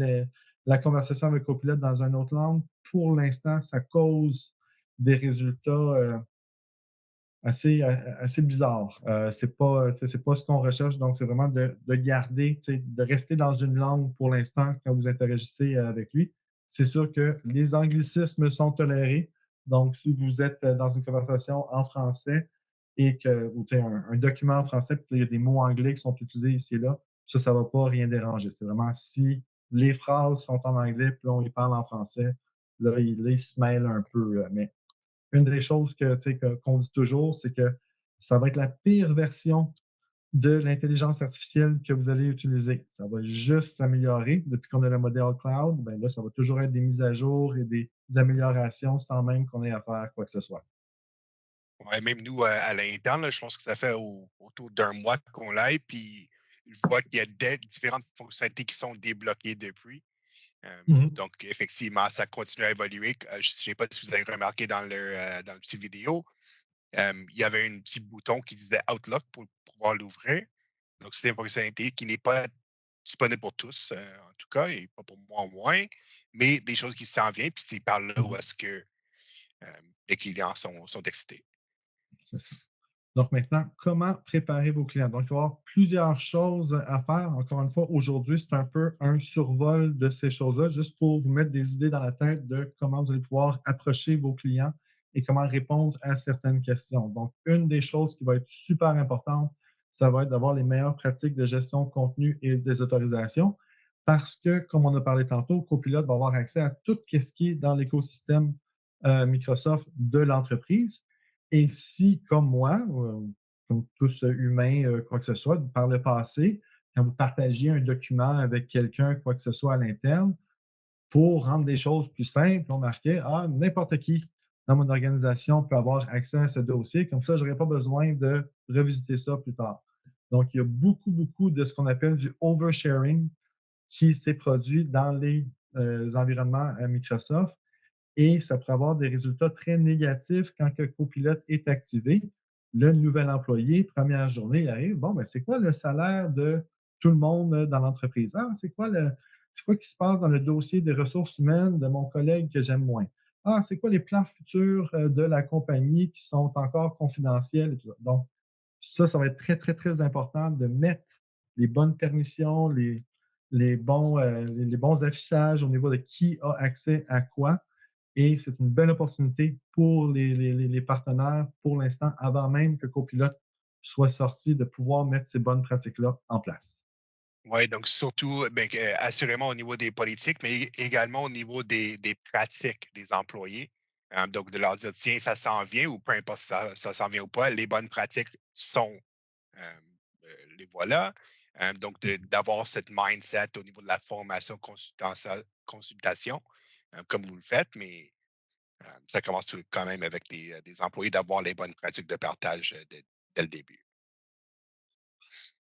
la conversation avec Copilot dans une autre langue, pour l'instant, ça cause des résultats assez bizarres. C'est pas ce qu'on recherche, donc c'est vraiment de garder, de rester dans une langue pour l'instant quand vous interagissez avec lui. C'est sûr que les anglicismes sont tolérés, donc si vous êtes dans une conversation en français et que vous avez un document en français, puis il y a des mots anglais qui sont utilisés ici et là, ça ne va pas rien déranger. C'est vraiment si les phrases sont en anglais, puis là, on les parle en français, là, il se mêle un peu. Mais une des choses qu'on dit toujours, c'est que ça va être la pire version de l'intelligence artificielle que vous allez utiliser. Ça va juste s'améliorer. Depuis qu'on a le modèle cloud, ben là, ça va toujours être des mises à jour et des améliorations sans même qu'on ait à faire quoi que ce soit. Ouais, même nous, à l'interne, là, je pense que ça fait autour d'un mois qu'on l'aille, puis je vois qu'il y a différentes fonctionnalités qui sont débloquées depuis. Mhm. Donc, effectivement, ça continue à évoluer. Je ne sais pas si vous avez remarqué dans le petit vidéo, il y avait un petit bouton qui disait Outlook pour pouvoir l'ouvrir. Donc, c'est une fonctionnalité qui n'est pas disponible pour tous, en tout cas, et pas pour moi au moins, mais des choses qui s'en viennent, puis c'est par là où Mhm. est-ce que les clients sont excités. C'est ça. Donc maintenant, comment préparer vos clients? Donc, il va y avoir plusieurs choses à faire. Encore une fois, aujourd'hui, c'est un peu un survol de ces choses-là, juste pour vous mettre des idées dans la tête de comment vous allez pouvoir approcher vos clients et comment répondre à certaines questions. Donc, une des choses qui va être super importante, ça va être d'avoir les meilleures pratiques de gestion de contenu et des autorisations parce que, comme on a parlé tantôt, Copilot va avoir accès à tout ce qui est dans l'écosystème Microsoft de l'entreprise. Et si, comme moi, comme tous humains, quoi que ce soit, par le passé, quand vous partagiez un document avec quelqu'un, quoi que ce soit à l'interne, pour rendre des choses plus simples, on marquait n'importe qui dans mon organisation peut avoir accès à ce dossier. Comme ça, je n'aurai pas besoin de revisiter ça plus tard. Donc, il y a beaucoup, beaucoup de ce qu'on appelle du oversharing qui s'est produit dans les environnements Microsoft et ça pourrait avoir des résultats très négatifs quand le copilote est activé. Le nouvel employé, première journée, il arrive, bon, ben, c'est quoi le salaire de tout le monde dans l'entreprise? C'est quoi qui se passe dans le dossier des ressources humaines de mon collègue que j'aime moins? C'est quoi les plans futurs de la compagnie qui sont encore confidentiels? Donc, ça va être très, très, très important de mettre les bonnes permissions, les bons affichages au niveau de qui a accès à quoi et c'est une belle opportunité pour les partenaires, pour l'instant, avant même que Copilot soit sorti, de pouvoir mettre ces bonnes pratiques-là en place. Oui, donc surtout, ben, assurément au niveau des politiques, mais également au niveau des pratiques des employés. Donc, de leur dire, tiens, ça s'en vient ou peu importe si ça s'en vient ou pas, les bonnes pratiques sont, euh, les voilà. Donc, d'avoir cette mindset au niveau de la formation consultation, comme vous le faites, mais ça commence quand même avec des employés d'avoir les bonnes pratiques de partage dès le début.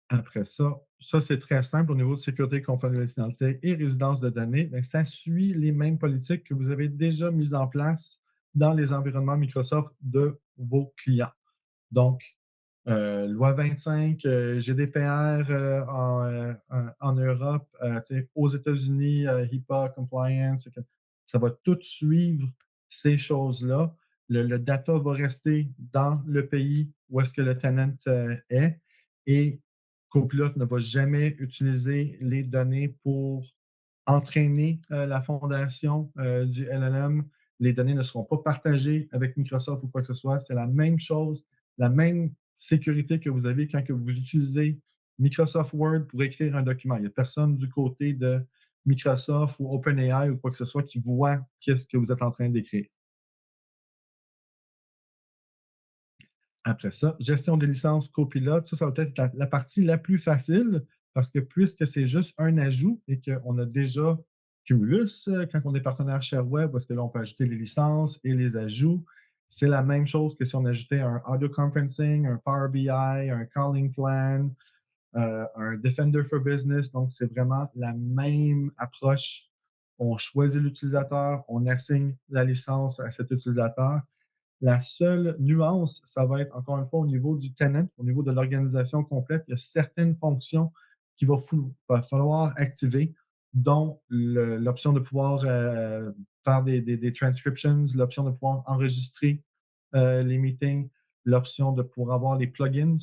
Après ça c'est très simple au niveau de sécurité, confidentialité et résidence de données. Bien, ça suit les mêmes politiques que vous avez déjà mises en place dans les environnements Microsoft de vos clients. Donc, loi 25, GDPR en Europe, aux États-Unis, HIPAA, compliance, ça va tout suivre ces choses-là. Le data va rester dans le pays où est-ce que le tenant est et Copilot ne va jamais utiliser les données pour entraîner la fondation du LLM. Les données ne seront pas partagées avec Microsoft ou quoi que ce soit. C'est la même chose, la même sécurité que vous avez quand que vous utilisez Microsoft Word pour écrire un document. Il n'y a personne du côté de Microsoft ou OpenAI ou quoi que ce soit qui voit qu'est-ce que vous êtes en train d'écrire. Après ça, gestion des licences copilote, ça va être la partie la plus facile parce que puisque c'est juste un ajout et qu'on a déjà Cumulus, quand on est partenaire ShareWeb, parce que là, on peut ajouter les licences et les ajouts. C'est la même chose que si on ajoutait un audio conferencing, un Power BI, un calling plan, un Defender for Business. Donc, c'est vraiment la même approche. On choisit l'utilisateur, on assigne la licence à cet utilisateur. La seule nuance, ça va être encore une fois au niveau du tenant, au niveau de l'organisation complète. Il y a certaines fonctions qu'il va falloir activer, dont l'option de pouvoir faire des transcriptions, l'option de pouvoir enregistrer les meetings, l'option de pouvoir avoir les plugins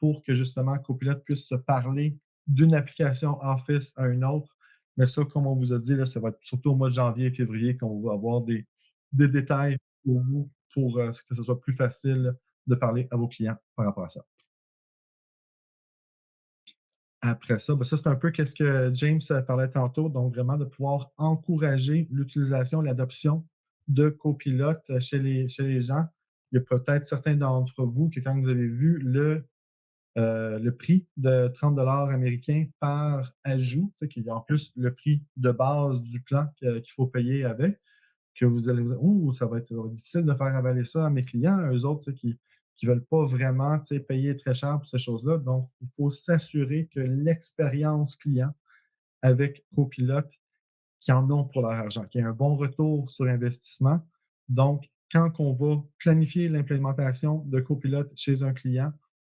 pour que justement Copilot puisse se parler d'une application Office à une autre. Mais ça, comme on vous a dit, là, ça va être surtout au mois de janvier et février qu'on va avoir des détails pour vous pour que ce soit plus facile de parler à vos clients par rapport à ça. Après ça, ben ça c'est un peu ce que James parlait tantôt, donc vraiment de pouvoir encourager l'utilisation, l'adoption de copilotes chez les gens. Il y a peut-être certains d'entre vous que quand vous avez vu le prix de 30 américains par ajout, qu'il y a en plus le prix de base du plan qu'il faut payer avec, que vous allez vous dire, ouh, ça va être difficile de faire avaler ça à mes clients, eux autres qui ne veulent pas vraiment payer très cher pour ces choses-là. Donc, il faut s'assurer que l'expérience client avec Copilot, qui en ont pour leur argent, qui ait un bon retour sur investissement. Donc, quand on va planifier l'implémentation de Copilot chez un client,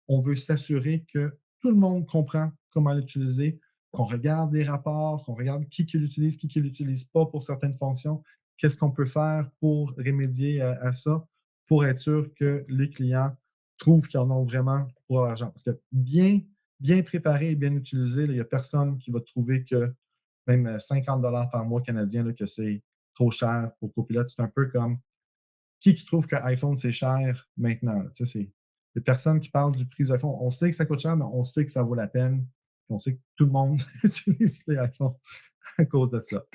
on veut s'assurer que tout le monde comprend comment l'utiliser, qu'on regarde les rapports, qu'on regarde qui l'utilise, qui ne l'utilise pas pour certaines fonctions, qu'est-ce qu'on peut faire pour remédier à ça, pour être sûr que les clients trouvent qu'ils en ont vraiment pour leur argent. Parce que bien préparé et bien utilisé, il n'y a personne qui va trouver que même 50 par mois canadien, là, que c'est trop cher pour Copilot. C'est un peu comme qui trouve que iPhone c'est cher maintenant. Tu sais, c'est les personnes qui parlent du prix de l'iPhone. On sait que ça coûte cher, mais on sait que ça vaut la peine. On sait que tout le monde utilise les iPhones à cause de ça.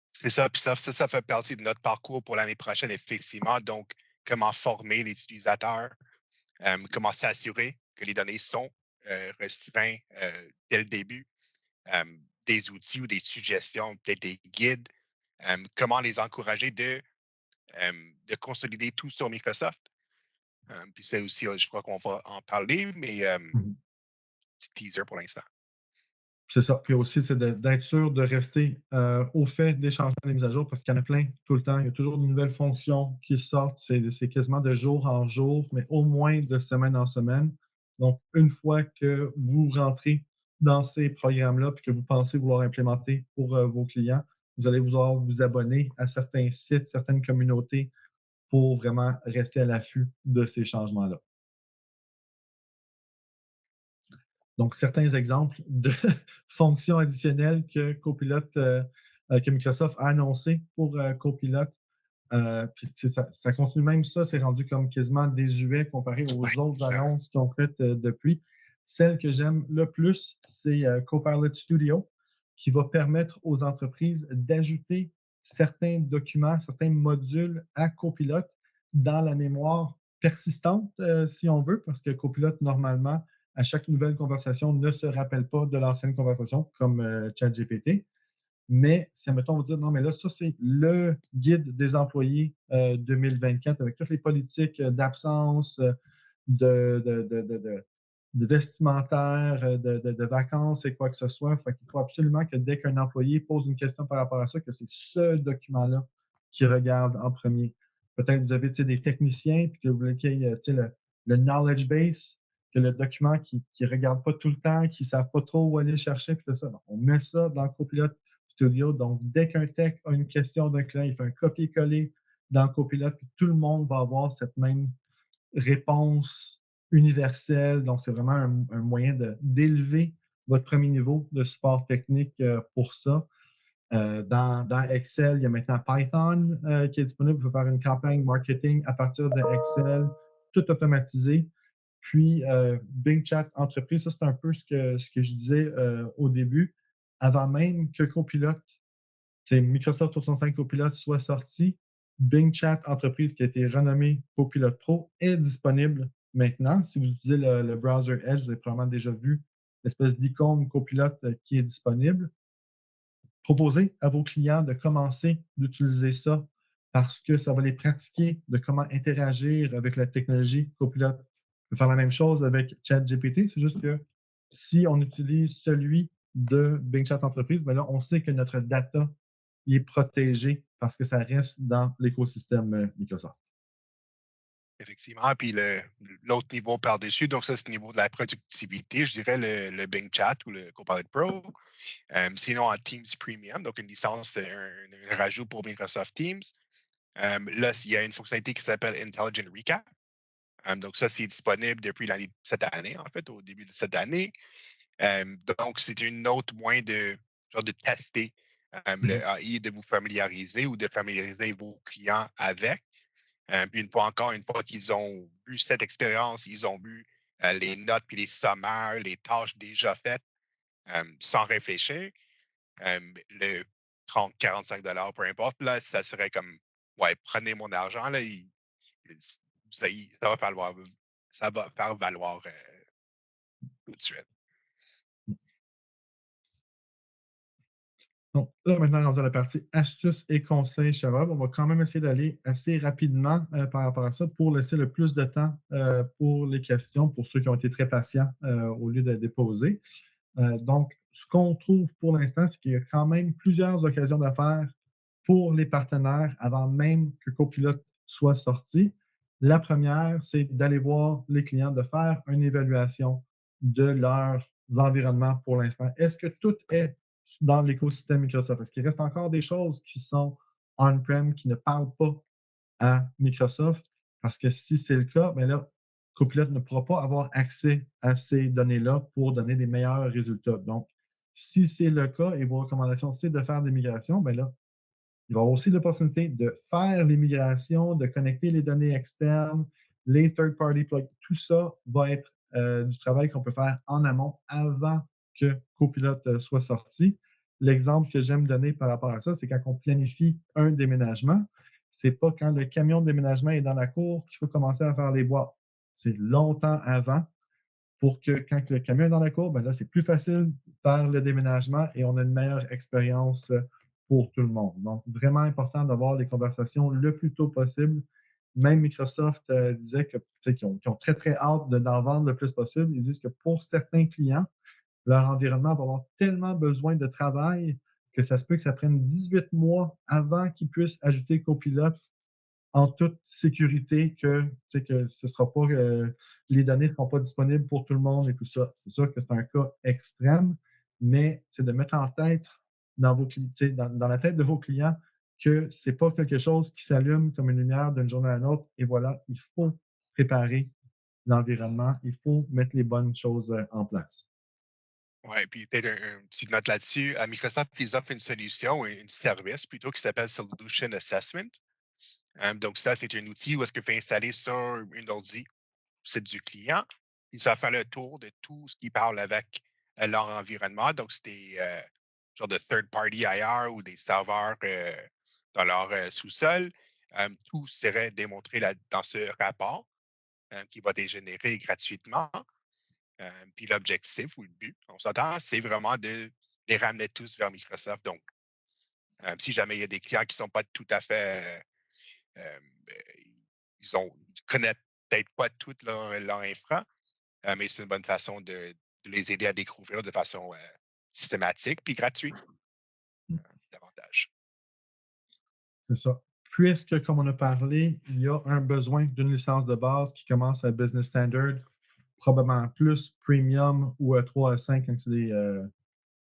C'est ça, puis ça fait partie de notre parcours pour l'année prochaine, effectivement. Donc, comment former les utilisateurs, comment s'assurer que les données sont restreintes dès le début, euh, des outils ou des suggestions, peut-être des guides, comment les encourager de consolider tout sur Microsoft. Puis c'est aussi, je crois qu'on va en parler, mais Mhm. petit teaser pour l'instant. C'est ça. Puis aussi, c'est d'être sûr de rester au fait des changements des mises à jour parce qu'il y en a plein tout le temps. Il y a toujours de nouvelles fonctions qui sortent. C'est quasiment de jour en jour, mais au moins de semaine en semaine. Donc, une fois que vous rentrez dans ces programmes-là et que vous pensez vouloir implémenter pour vos clients, vous allez vouloir vous abonner à certains sites, certaines communautés pour vraiment rester à l'affût de ces changements-là. Donc, certains exemples de fonctions additionnelles que Copilot, que Microsoft a annoncé pour Copilot. Puis ça continue même ça, c'est rendu comme quasiment désuet comparé aux autres annonces qu'ils ont faites depuis. Celle que j'aime le plus, c'est Copilot Studio, qui va permettre aux entreprises d'ajouter certains documents, certains modules à Copilot dans la mémoire persistante, si on veut, parce que Copilot, normalement, à chaque nouvelle conversation, ne se rappelle pas de l'ancienne conversation, comme ChatGPT. Mais si, admettons, on va dire, non, mais là, ça, c'est le guide des employés 2024 avec toutes les politiques d'absence, de, de, de, de, de vestimentaire, de vacances et quoi que ce soit. Fait qu'il faut absolument que dès qu'un employé pose une question par rapport à ça, que c'est ce document-là qu'il regarde en premier. Peut-être que vous avez des techniciens, puis que vous voulez qu'il y ait le knowledge base, que le document qui ne regarde pas tout le temps, qui ne savent pas trop où aller le chercher, puis tout ça. Donc, on met ça dans Copilot Studio. Donc, dès qu'un tech a une question d'un client, il fait un copier-coller dans Copilot, puis tout le monde va avoir cette même réponse universelle. Donc, c'est vraiment un moyen d'élever votre premier niveau de support technique pour ça. Dans Excel, il y a maintenant Python qui est disponible pour faire une campagne marketing à partir de Excel, tout automatisé. Puis, Bing Chat Entreprise, ça, c'est un peu ce que je disais au début. Avant même que Copilot, Microsoft 365 Copilot soit sorti, Bing Chat Entreprise, qui a été renommé Copilot Pro, est disponible maintenant. Si vous utilisez le browser Edge, vous avez probablement déjà vu l'espèce d'icône Copilot qui est disponible. Proposez à vos clients de commencer d'utiliser ça parce que ça va les pratiquer de comment interagir avec la technologie Copilot. On peut faire la même chose avec ChatGPT, c'est juste que si on utilise celui de Bing Chat Entreprise, bien là, on sait que notre data est protégé parce que ça reste dans l'écosystème Microsoft. Effectivement. Puis l'autre niveau par-dessus, donc ça, c'est le niveau de la productivité, je dirais le Bing Chat ou le Copilot Pro. Sinon, en Teams Premium, donc une licence, un rajout pour Microsoft Teams. Là, il y a une fonctionnalité qui s'appelle Intelligent Recap. Donc, ça, c'est disponible depuis cette année, en fait, au début de cette année. Donc, c'est une autre moyen de tester le AI, de vous familiariser ou de familiariser vos clients avec. Puis une fois qu'ils ont eu cette expérience, ils ont vu les notes puis les sommaires, les tâches déjà faites, sans réfléchir, le 30, 45 peu importe, là, ça serait comme, ouais, prenez mon argent, là, ça, ça va faire valoir tout de suite. Donc là, maintenant, rendu à la partie astuces et conseils chez Rob, on va quand même essayer d'aller assez rapidement par rapport à ça pour laisser le plus de temps pour les questions, pour ceux qui ont été très patients au lieu de déposer. Donc, ce qu'on trouve pour l'instant, c'est qu'il y a quand même plusieurs occasions d'affaires pour les partenaires avant même que Copilot soit sorti. La première, c'est d'aller voir les clients, de faire une évaluation de leurs environnements pour l'instant. Est-ce que tout est dans l'écosystème Microsoft? Est-ce qu'il reste encore des choses qui sont on-prem, qui ne parlent pas à Microsoft? Parce que si c'est le cas, bien là, Copilot ne pourra pas avoir accès à ces données-là pour donner des meilleurs résultats. Donc, si c'est le cas et vos recommandations, c'est de faire des migrations, bien là, il va y avoir aussi l'opportunité de faire les migrations, de connecter les données externes, les third-party plugs. Tout ça va être du travail qu'on peut faire en amont avant que Copilot soit sorti. L'exemple que j'aime donner par rapport à ça, c'est quand on planifie un déménagement, c'est pas quand le camion de déménagement est dans la cour qu'il faut commencer à faire les boîtes. C'est longtemps avant pour que quand le camion est dans la cour, ben là, c'est plus facile de faire le déménagement et on a une meilleure expérience pour tout le monde. Donc, vraiment important d'avoir les conversations le plus tôt possible. Même Microsoft disait qu'ils ont très, très hâte d'en vendre le plus possible. Ils disent que pour certains clients, leur environnement va avoir tellement besoin de travail que ça se peut que ça prenne 18 mois avant qu'ils puissent ajouter Copilot en toute sécurité que ce sera pas, les données ne seront pas disponibles pour tout le monde et tout ça. C'est sûr que c'est un cas extrême, mais c'est de mettre en tête dans la tête de vos clients que ce n'est pas quelque chose qui s'allume comme une lumière d'une journée à l'autre. Et voilà, il faut préparer l'environnement, il faut mettre les bonnes choses en place. Ouais, puis peut-être une petite note là-dessus. À Microsoft, ils offrent une solution, un service plutôt qui s'appelle Solution Assessment. Donc, ça, c'est un outil où est-ce que vous installer sur une ordi, c'est du client. Puis ça fait le tour de tout ce qui parle avec leur environnement. Donc, c'est des genres de third-party ailleurs ou des serveurs dans leur sous-sol. Tout serait démontré dans ce rapport qui va dégénérer gratuitement. Puis l'objectif ou le but, on s'entend, c'est vraiment de les ramener tous vers Microsoft. Donc, si jamais il y a des clients qui ne sont pas tout à fait, ils connaissent peut-être pas toute leur infra, mais c'est une bonne façon de les aider à découvrir de façon systématique puis gratuite davantage. C'est ça. Puisque, comme on a parlé, il y a un besoin d'une licence de base qui commence à Business Standard, probablement plus Premium ou 3 à 5 quand c'est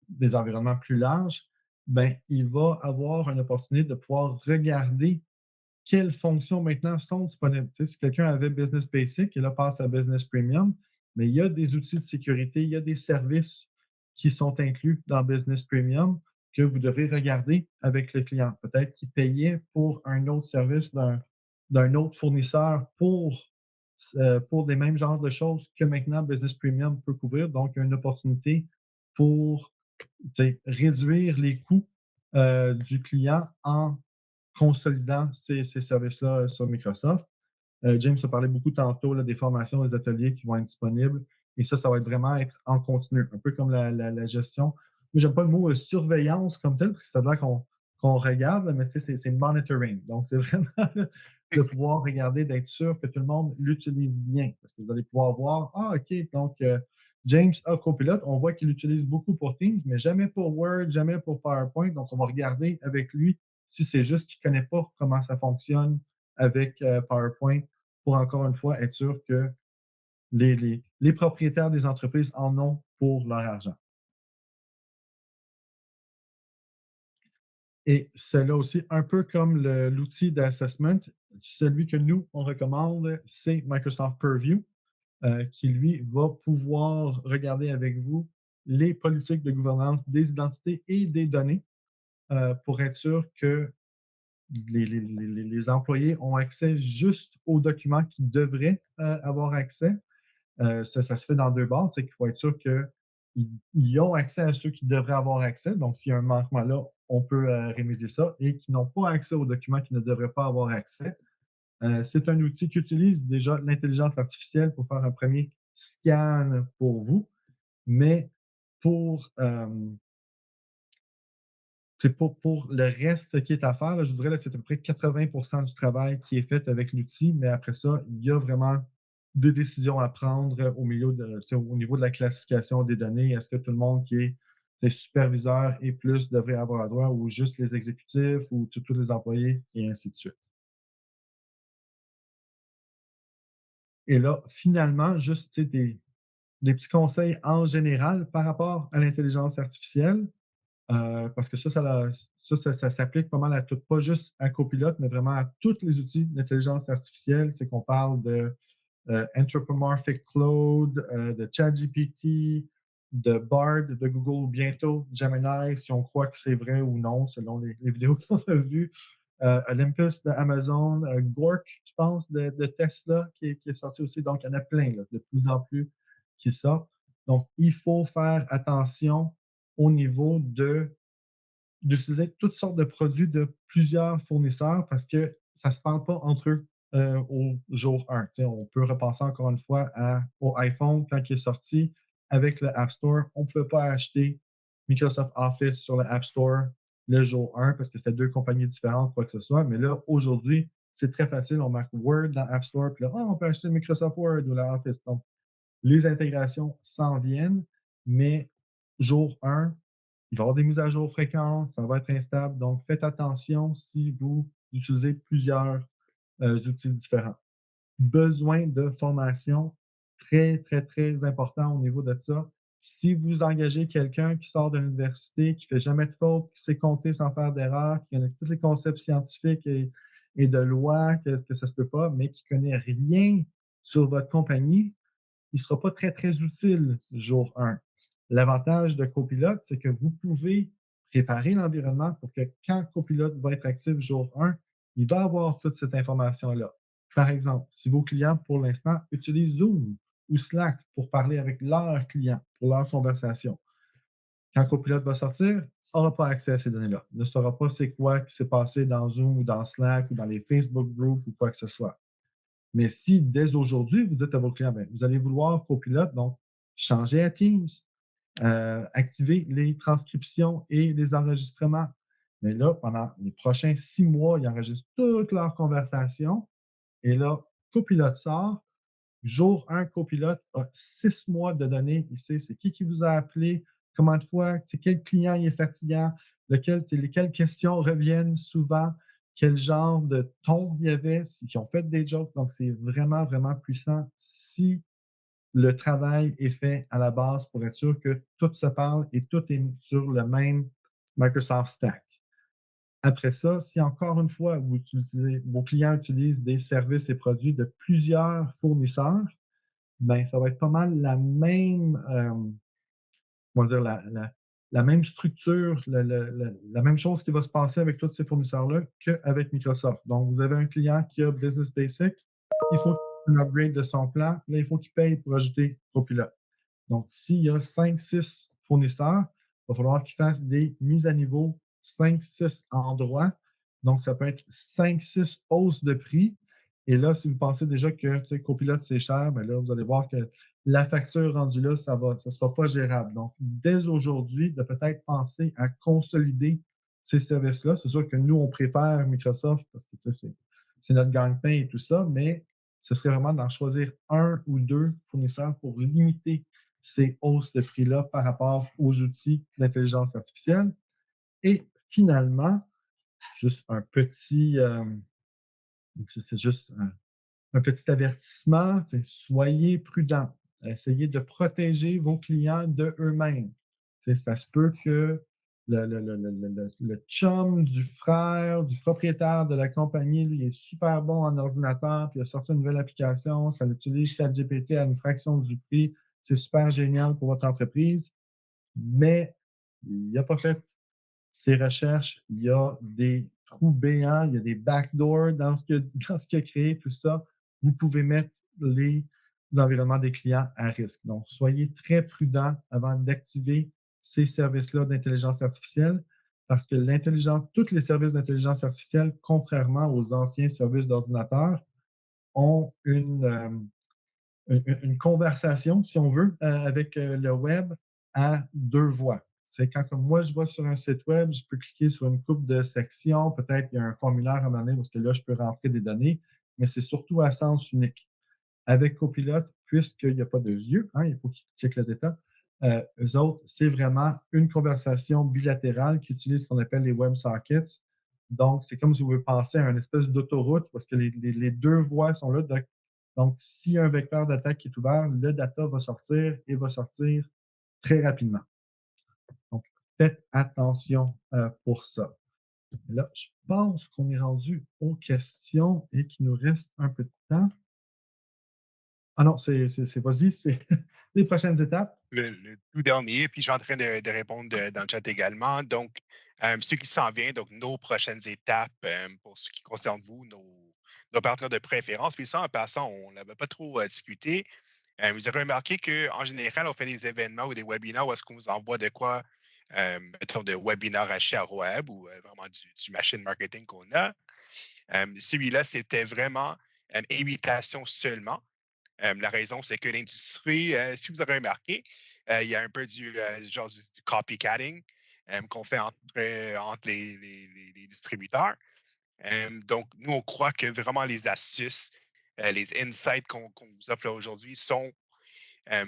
des environnements plus larges, ben, il va avoir une opportunité de pouvoir regarder quelles fonctions maintenant sont disponibles. Tu sais, si quelqu'un avait Business Basic et là passe à Business Premium, mais il y a des outils de sécurité, il y a des services qui sont inclus dans Business Premium que vous devez regarder avec le client. Peut-être qu'il payait pour un autre service d'un autre fournisseur pour des mêmes genres de choses que maintenant Business Premium peut couvrir. Donc, il y a une opportunité pour réduire les coûts du client en consolidant ces services-là sur Microsoft. James a parlé beaucoup tantôt là, des formations, des ateliers qui vont être disponibles. Et ça va vraiment être en continu, un peu comme la gestion. Moi, j'aime pas le mot surveillance comme tel, parce que ça veut dire qu'on regarde, mais c'est monitoring. Donc, c'est vraiment de pouvoir regarder, d'être sûr que tout le monde l'utilise bien. Parce que vous allez pouvoir voir, OK, donc James a Copilot, on voit qu'il l'utilise beaucoup pour Teams, mais jamais pour Word, jamais pour PowerPoint. Donc, on va regarder avec lui si c'est juste qu'il ne connaît pas comment ça fonctionne avec PowerPoint pour encore une fois être sûr que les propriétaires des entreprises en ont pour leur argent. Et cela aussi, un peu comme l'outil d'assessment, celui que nous, on recommande, c'est Microsoft Purview, qui, lui, va pouvoir regarder avec vous les politiques de gouvernance des identités et des données pour être sûr que les employés ont accès juste aux documents qu'ils devraient avoir accès. Ça se fait dans deux bords, c'est qu'il faut être sûr qu'ils ont accès à ceux qui devraient avoir accès. Donc, s'il y a un manquement là, on peut remédier ça et qui n'ont pas accès aux documents qu'ils ne devraient pas avoir accès. C'est un outil qui utilise déjà l'intelligence artificielle pour faire un premier scan pour vous, mais pour pour le reste qui est à faire, là, je voudrais que c'est à peu près 80% du travail qui est fait avec l'outil, mais après ça, il y a vraiment des décisions à prendre au milieu au niveau de la classification des données. Est-ce que tout le monde qui est superviseur et plus devrait avoir le droit, ou juste les exécutifs, ou tous les employés, et ainsi de suite. Et là, finalement, juste des petits conseils en général par rapport à l'intelligence artificielle. Parce que ça s'applique pas mal à tout, pas juste à Copilot, mais vraiment à tous les outils d'intelligence artificielle. C'est qu'on parle de Anthropomorphic Claude, de ChatGPT, de Bard de Google, ou bientôt Gemini, si on croit que c'est vrai ou non, selon les vidéos qu'on a vues. Olympus d'Amazon, Gork, je pense, de Tesla, qui est sorti aussi. Donc, il y en a plein, là, de plus en plus qui sortent. Donc, il faut faire attention au niveau d'utiliser toutes sortes de produits de plusieurs fournisseurs, parce que ça ne se parle pas entre eux au jour 1. On peut repasser encore une fois au iPhone quand il est sorti avec le App Store. On ne pouvait pas acheter Microsoft Office sur le App Store le jour 1 parce que c'était deux compagnies différentes, quoi que ce soit. Mais là, aujourd'hui, c'est très facile. On marque Word dans l'App Store, puis là, on peut acheter Microsoft Word ou la Office. Donc, les intégrations s'en viennent, mais jour 1, il va y avoir des mises à jour fréquentes, ça va être instable. Donc, faites attention si vous utilisez plusieurs outils différents. Besoin de formation, très, très, très important au niveau de ça. Si vous engagez quelqu'un qui sort de l'université, qui ne fait jamais de faute, qui sait compter sans faire d'erreur, qui connaît tous les concepts scientifiques et de loi, que ça ne se peut pas, mais qui ne connaît rien sur votre compagnie, il ne sera pas très, très utile jour 1. L'avantage de Copilot, c'est que vous pouvez préparer l'environnement pour que quand Copilot va être actif jour 1, il doit avoir toute cette information-là. Par exemple, si vos clients, pour l'instant, utilisent Zoom ou Slack pour parler avec leurs clients, pour leur conversation, quand Copilot va sortir, il n'aura pas accès à ces données-là. Il ne saura pas c'est quoi qui s'est passé dans Zoom ou dans Slack ou dans les Facebook groups ou quoi que ce soit. Mais si dès aujourd'hui, vous dites à vos clients, bien, vous allez vouloir Copilot, donc changer à Teams, activer les transcriptions et les enregistrements. Mais là, pendant les prochains 6 mois, ils enregistrent toutes leurs conversations. Et là, Copilot sort. Jour 1, Copilot a 6 mois de données. Il sait c'est qui vous a appelé, combien de fois, quel client il est fatigant, lesquelles questions reviennent souvent, quel genre de ton il y avait, s'ils ont fait des jokes. Donc, c'est vraiment, vraiment puissant si le travail est fait à la base pour être sûr que tout se parle et tout est sur le même Microsoft Stack. Après ça, si encore une fois, vos clients utilisent des services et produits de plusieurs fournisseurs, ben, ça va être pas mal la même, comment dire, la même structure, la même chose qui va se passer avec tous ces fournisseurs-là qu'avec Microsoft. Donc, vous avez un client qui a Business Basic, il faut qu'il upgrade de son plan, là, il faut qu'il paye pour ajouter Copilot. Donc, s'il y a 5-6 fournisseurs, il va falloir qu'ils fassent des mises à niveau 5-6 endroits. Donc, ça peut être 5-6 hausses de prix. Et là, si vous pensez déjà que Copilot, c'est cher, bien là, vous allez voir que la facture rendue là, ça ne sera pas gérable. Donc, dès aujourd'hui, de peut-être penser à consolider ces services-là. C'est sûr que nous, on préfère Microsoft parce que c'est notre gagne-pain et tout ça, mais ce serait vraiment d'en choisir un ou deux fournisseurs pour limiter ces hausses de prix-là par rapport aux outils d'intelligence artificielle. Et finalement, juste un petit, c'est juste un petit avertissement, soyez prudents. Essayez de protéger vos clients de eux-mêmes. Ça se peut que le chum du frère, du propriétaire de la compagnie, lui, est super bon en ordinateur, puis il a sorti une nouvelle application, ça l'utilise ChatGPT à une fraction du prix. C'est super génial pour votre entreprise, mais il n'a pas fait ses recherches. Il y a des trous béants, il y a des backdoors dans ce qu'il a créé, tout ça. Vous pouvez mettre les environnements des clients à risque. Donc, soyez très prudents avant d'activer ces services-là d'intelligence artificielle parce que tous les services d'intelligence artificielle, contrairement aux anciens services d'ordinateur, ont une conversation, si on veut, avec le web à deux voix. sais, quand comme moi, je vais sur un site web, je peux cliquer sur une coupe de sections. Peut-être qu'il y a un formulaire à un moment donné parce que là, je peux rentrer des données, mais c'est surtout à sens unique. Avec Copilot, puisqu'il n'y a pas de yeux, hein, il faut qu'ils checkent le data, eux autres, c'est vraiment une conversation bilatérale qui utilise ce qu'on appelle les WebSockets. Donc, c'est comme si vous pensez à une espèce d'autoroute parce que les deux voies sont là. Donc, si un vecteur d'attaque est ouvert, le data va sortir et va sortir très rapidement. Donc, faites attention pour ça. Là, je pense qu'on est rendu aux questions et qu'il nous reste un peu de temps. Ah non, vas-y, c'est les prochaines étapes. Le tout dernier, puis je suis en train de répondre dans le chat également. Donc, ce qui s'en vient, donc nos prochaines étapes pour ce qui concerne vous, nos partenaires de préférence. Puis ça, en passant, on n'avait pas trop discuté. Vous avez remarqué qu'en général, on fait des événements ou des webinaires où est-ce qu'on vous envoie de quoi, mettons, de webinaires à web ou vraiment du machine marketing qu'on a. Celui-là, c'était vraiment une invitation seulement. La raison, c'est que l'industrie, si vous avez remarqué, il y a un peu genre du copycatting qu'on fait entre les distributeurs. Donc, nous, on croit que vraiment les astuces, les insights qu'on vous offre là aujourd'hui sont, je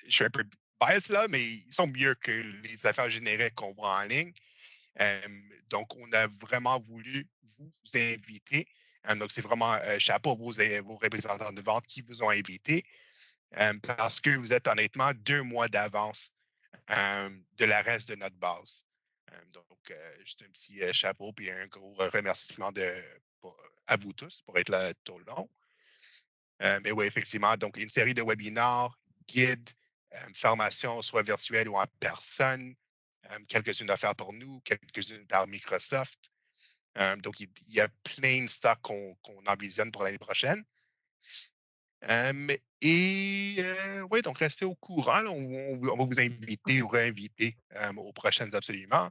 suis un peu biased là, mais ils sont mieux que les affaires génériques qu'on voit en ligne. Donc, on a vraiment voulu vous inviter. Donc, c'est vraiment chapeau à vos représentants de vente qui vous ont invité parce que vous êtes honnêtement 2 mois d'avance de la reste de notre base. Donc, juste un petit chapeau et un gros remerciement à vous tous pour être là tout le long. Mais oui, effectivement, donc une série de webinaires, guides, formations, soit virtuelles ou en personne, quelques-unes à faire pour nous, quelques-unes par Microsoft. Donc, il y a plein de stocks qu'on envisionne pour l'année prochaine. Oui, donc restez au courant. Là, on va vous inviter ou réinviter aux prochaines absolument.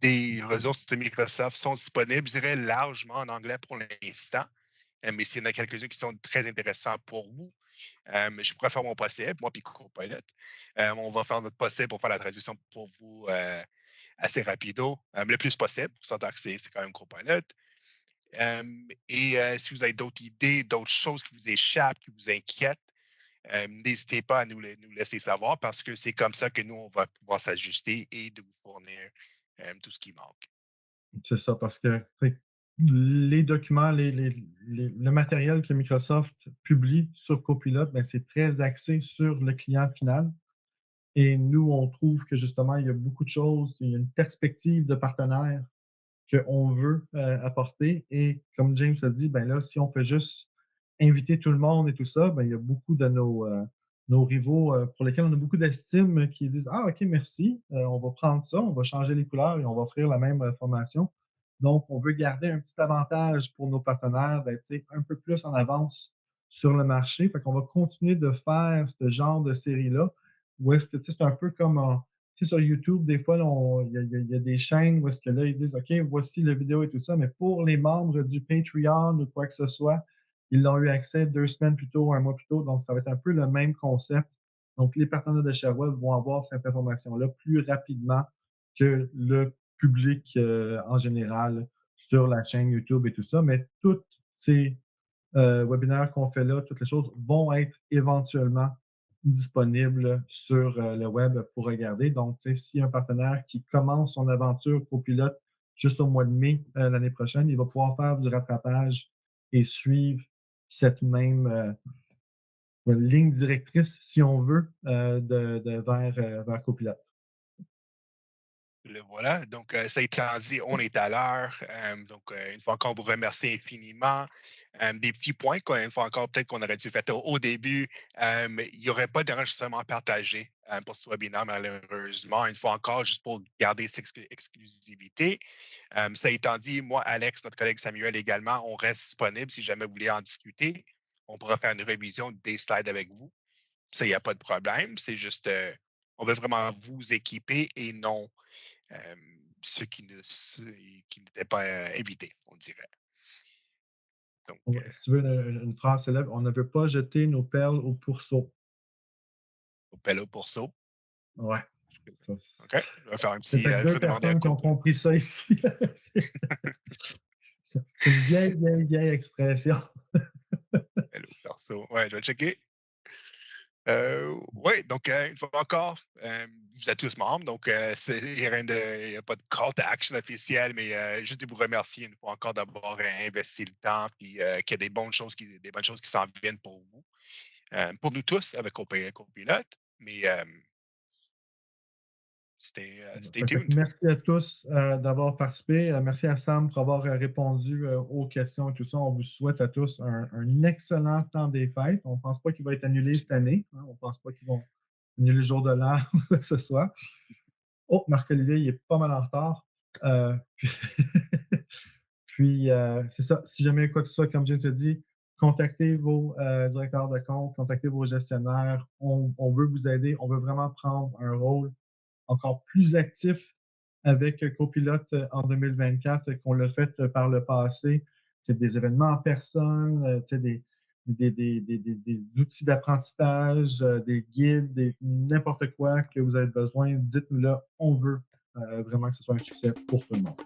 Des ressources de Microsoft sont disponibles, je dirais largement en anglais pour l'instant. Mais s'il y en a quelques-uns qui sont très intéressants pour vous, je pourrais faire mon possible, moi puis Copilot. On va faire notre possible pour faire la traduction pour vous assez rapido, le plus possible. On s'entend que c'est quand même Copilot. Si vous avez d'autres idées, d'autres choses qui vous échappent, qui vous inquiètent, n'hésitez pas à nous laisser savoir parce que c'est comme ça que nous, on va pouvoir s'ajuster et de vous fournir tout ce qui manque. C'est ça, parce que les documents, le matériel que Microsoft publie sur Copilot, ben, c'est très axé sur le client final. Et nous, on trouve que justement, il y a beaucoup de choses, il y a une perspective de partenaire qu'on veut apporter. Et comme James a dit, ben là, si on fait juste inviter tout le monde et tout ça, ben, il y a beaucoup de nos rivaux pour lesquels on a beaucoup d'estime qui disent ah, OK, merci, on va prendre ça, on va changer les couleurs et on va offrir la même formation. Donc, on veut garder un petit avantage pour nos partenaires d'être un peu plus en avance sur le marché. Fait qu'on va continuer de faire ce genre de série-là où est-ce que c'est un peu comme sur YouTube, des fois, il y a des chaînes où est-ce que là, ils disent OK, voici la vidéo et tout ça, mais pour les membres du Patreon ou quoi que ce soit, ils l'ont eu accès 2 semaines plus tôt, un mois plus tôt. Donc, ça va être un peu le même concept. Donc, les partenaires de ShareWeb vont avoir cette information-là plus rapidement que le public en général sur la chaîne YouTube et tout ça. Mais toutes ces webinaires qu'on fait là, toutes les choses vont être éventuellement disponibles sur le web pour regarder. Donc, si un partenaire qui commence son aventure copilote juste au mois de mai l'année prochaine, il va pouvoir faire du rattrapage et suivre cette même ligne directrice, si on veut, vers Copilot. Le voilà. Donc, ça étant dit, on est à l'heure. Une fois encore, on vous remercie infiniment. Des petits points, une fois encore, peut-être qu'on aurait dû faire au début. Il n'y aurait pas d'enregistrement partagé pour ce webinaire, malheureusement. Une fois encore, juste pour garder cette exclusivité. Ça étant dit, moi, Alex, notre collègue Samuel également, on reste disponible si jamais vous voulez en discuter. On pourra faire une révision des slides avec vous. Ça, il n'y a pas de problème. C'est juste, on veut vraiment vous équiper et non euh, ceux qui n'étaient pas invités, on dirait. Donc, Si tu veux une phrase célèbre, on ne veut pas jeter nos perles au pourceau. Bello pour ça. Ouais. Ça, OK. Je vais faire un c'est petit. peut-être Je deux vais demander à personnes qui ont Couple. compris ça ici. C'est une vieille expression. Hello, perso. Ouais, je vais checker. Oui, donc une fois encore, vous êtes tous membres, donc il n'y a pas de call to action officiel, mais juste de vous remercier une fois encore d'avoir investi le temps, puis qu'il y a des bonnes choses qui s'en viennent pour nous tous avec Copilot. Mais stay Fait que tuned. merci à tous d'avoir participé. Merci à Sam pour avoir répondu aux questions et tout ça. On vous souhaite à tous un excellent temps des fêtes. On ne pense pas qu'il va être annulé cette année. Hein. On ne pense pas qu'ils vont annuler le jour de l'an ou quoi que ce soit. Oh, Marc-Olivier, il est pas mal en retard. Puis, c'est ça. Si jamais quoi que ce soit, comme James a dit, contactez vos directeurs de compte, contactez vos gestionnaires. On veut vous aider. On veut vraiment prendre un rôle encore plus actif avec Copilot en 2024 qu'on l'a fait par le passé. C'est des événements en personne, des outils d'apprentissage, des guides, n'importe quoi que vous avez besoin, dites-nous là, on veut vraiment que ce soit un succès pour tout le monde.